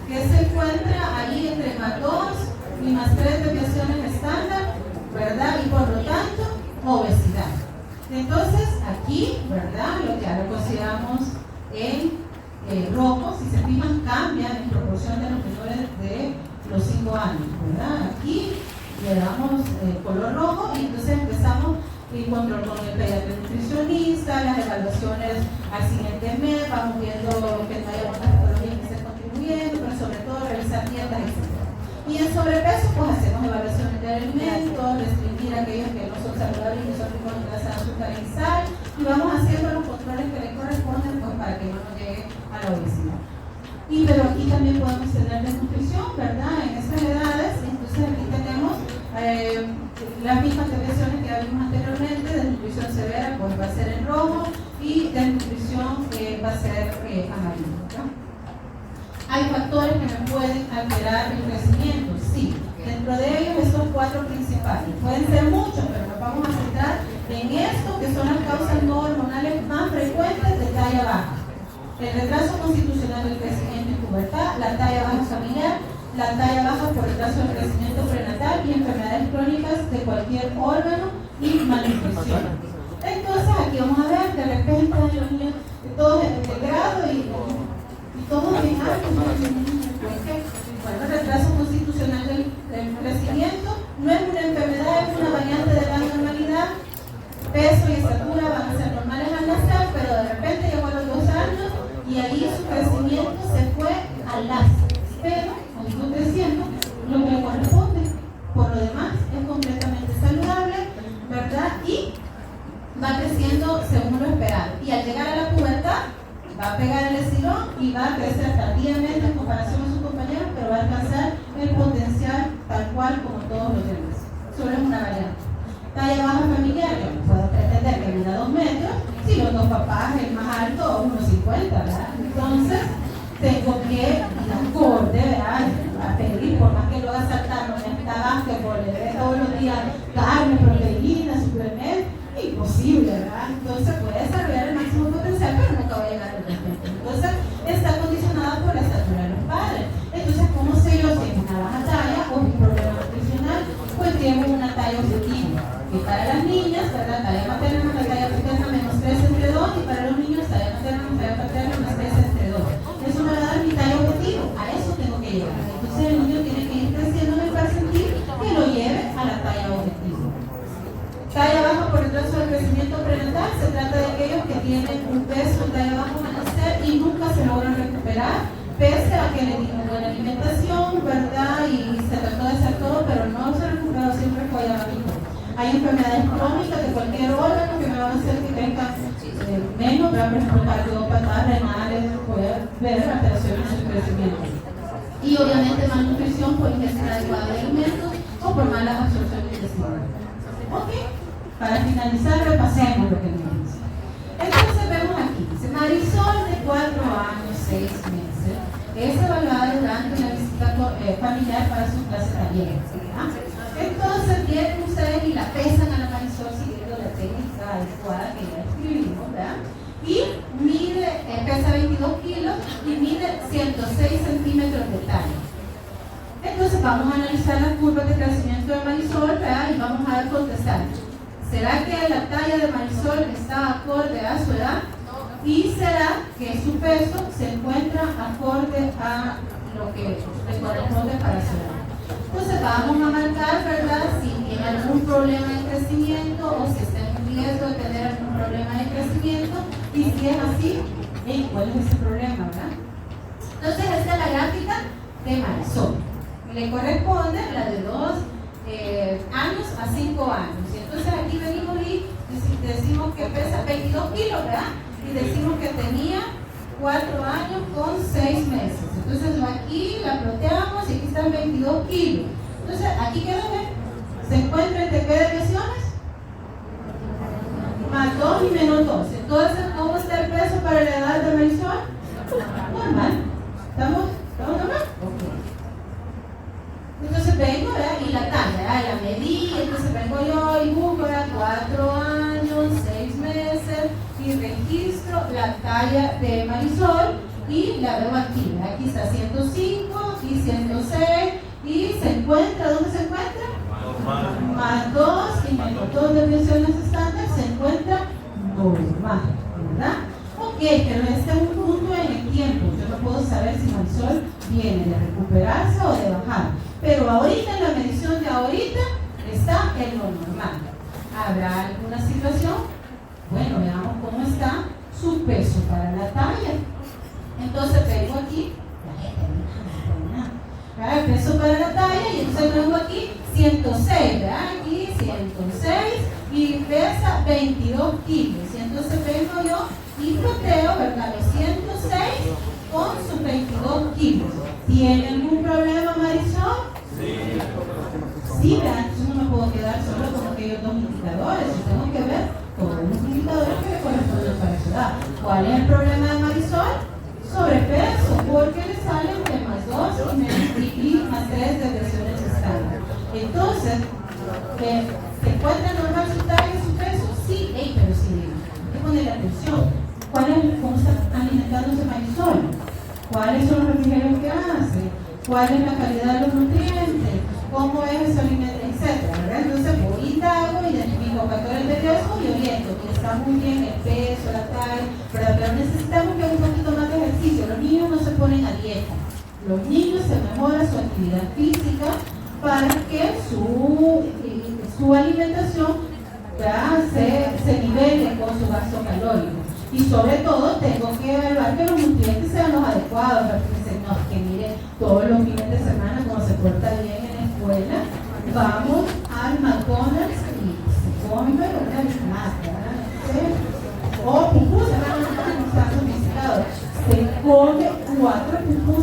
que se encuentra ahí entre más 2 y más 3 desviaciones estándar, ¿verdad? Y por lo tanto, obesidad. Entonces, aquí, ¿verdad? Lo que ahora consideramos en rojo, si se fijan, cambia en proporción de los menores de los 5 años, ¿verdad? Aquí le damos color rojo y entonces empezamos el control con el pediatra nutricionista, las evaluaciones al siguiente mes, vamos viendo que no haya otras patologías que estén contribuyendo, pero sobre todo realizar dietas, etc. Y en sobrepeso, pues hacemos evaluaciones de alimentos, restringir aquellos que no son saludables y son ricos en grasa, azúcar y sal, y vamos haciendo los controles que le corresponden pues, para que no nos llegue a la obesidad. Pero aquí también podemos tener desnutrición, ¿verdad? En estas edades, entonces aquí tenemos las mismas desviaciones que vimos anteriormente. Desnutrición severa pues va a ser en rojo y desnutrición va a ser amarillo, ¿verdad? Hay factores que me pueden alterar el crecimiento, sí. Dentro de ellos estos 4 principales. Pueden ser muchos, pero nos vamos a centrar en esto que son las causas no hormonales más frecuentes de talla baja. El retraso constitucional del crecimiento y pubertad, la talla baja familiar, la talla baja por retraso del crecimiento prenatal y enfermedades crónicas de cualquier órgano y malnutrición. Entonces aquí vamos a ver de repente los niños todos de grado y todos bien altos, bueno, retraso constitucional del crecimiento no es una enfermedad, es una variante de la normalidad. Peso y estatura van a ser normales al nacer, pero de repente llegó a los 2 años y ahí su crecimiento se fue al alza, pero continúa creciendo lo que le corresponde. Por lo demás, es completamente saludable, ¿verdad? Y va creciendo según lo esperado. Y al llegar a la pubertad, va a pegar el estirón y va a crecer tardíamente en comparación a sus compañeros, pero va a alcanzar el potencial tal cual como todos los demás. Solo es una variante. Talla baja familiar, yo no puedo pretender que mida 2 metros si los dos papás, el más alto, 1,50, ¿verdad? Entonces, tengo que ir acorde, ¿verdad? A pedir, por más que lo haga saltar, no necesita básquetbol, le dé todos los días carne, proteína, suplementos, imposible, ¿verdad? Entonces puede desarrollar el máximo potencial, pero nunca va a llegar al respecto. Entonces, está condicionada por la estatura de los padres. Entonces, ¿cómo sé yo si es una baja talla o es un problema nutricional? Pues tengo una talla objetiva. Y para las niñas, ¿verdad? Talla materna, la talla paterna menos 3 entre 2, y para los niños, talla materna, talla paterna menos 3 entre 2. Eso me va a dar mi talla objetivo. A eso tengo que llegar. Entonces, el niño tiene que ir creciendo en el percentil que lo lleve a la talla objetiva. Talla baja por retraso del crecimiento prenatal, se trata de aquellos que tienen un peso en talla baja al nacer y nunca se logran recuperar, pese a que le dimos buena alimentación, ¿verdad? Y se trató de hacer todo, pero no se recuperó, siempre fue allá abajo. Hay enfermedades crónicas de cualquier órgano que me van a hacer que tenga menos, por ejemplo, cardiopatías renales, puede haber alteraciones en su crecimiento. Y obviamente malnutrición por ingesta adecuada de alimentos o por mala absorción intestinal. Ok, para finalizar repasemos lo que nos dice. Entonces vemos aquí, dice Marisol de 4 años, 6 meses, es evaluada durante una visita familiar para su clase taller. Entonces vienen ustedes y la pesan a la Marisol siguiendo la técnica adecuada que ya escribimos, ¿verdad? Y mide, pesa 22 kilos y mide 106 centímetros de talla. Entonces vamos a analizar las curvas de crecimiento de Marisol, ¿verdad? Y vamos a contestar. ¿Será que la talla de Marisol está acorde a su edad? ¿Y será que su peso se encuentra acorde a lo que le corresponde para su edad? Entonces vamos a marcar, ¿verdad? Si tiene algún problema de crecimiento o si está en riesgo de tener algún problema de crecimiento. Y si es así, ¿cuál es ese problema, verdad? Entonces esta es la gráfica de Marisol. Le corresponde la de 2 años a 5 años. Y entonces aquí venimos y decimos que pesa 22 kilos, ¿verdad? Y decimos que tenía 4 años con 6 meses. Entonces aquí la ploteamos y aquí están 22 kilos. Entonces aquí queda bien. ¿Se encuentra entre qué deviaciones? Más 2 y menos 2. Entonces, ¿cómo está el peso para la edad de Marisol? Normal. ¿Estamos normal? Ok. Entonces vengo, ¿verdad? Y la talla, ¿verdad? La medí, entonces vengo yo y busco, ¿verdad? 4 años, 6 meses y registro la talla de Marisol y la veo aquí, ¿verdad? Aquí está 105 y 106 y se encuentra, ¿dónde se encuentra? Más 2 y menos 2 deviaciones estándar se encuentra normal, ¿verdad? Ok, pero este es un punto en el tiempo. Yo no puedo saber si Marisol viene de recuperarse o de bajar. Pero ahorita, en la medición de ahorita, está en lo normal. ¿Habrá alguna situación? Bueno, veamos cómo está su peso para la talla. Entonces vengo aquí, el peso para la talla, y entonces vengo aquí 106, ¿verdad? Aquí 106 y pesa 22 kilos. Y entonces vengo yo y ploteo, ¿verdad? Los 106 con sus 22 kilos. ¿Tiene algún problema, Marisol? Sí, ¿verdad? Entonces no me puedo quedar solo con aquellos 2 indicadores. Yo tengo que ver todos los indicadores que le corresponden para su edad. ¿Cuál es el problema de Marisol? Sobrepeso, porque le salen de más 2 y más 3 deviaciones estándar. Entonces, ¿se encuentra normal su talla y su peso? Sí, pero sí, hay que ponerle atención. ¿Cómo está alimentándose Marisol? ¿Cuáles son los refrigerios que hace? ¿Cuál es la calidad de los nutrientes? ¿Cómo es su alimento? Etcétera, ¿verdad? Entonces voy y hago, identifico factores de riesgo y oriento. Que está muy bien el peso, la talla, ¿verdad? Pero necesitamos que haga un poquito más de ejercicio. Los niños no se ponen a dieta. Los niños se mejoran su actividad física para que su alimentación se nivele con su gasto calórico. Y sobre todo tengo que evaluar que los nutrientes sean los adecuados, porque dicen, no, que mire, todos los fines de semana cuando se porta bien en la escuela, vamos al McDonald's y se come, pero una vez más, ¿verdad? o pupusas, está sofisticado. Se come 4 pupusas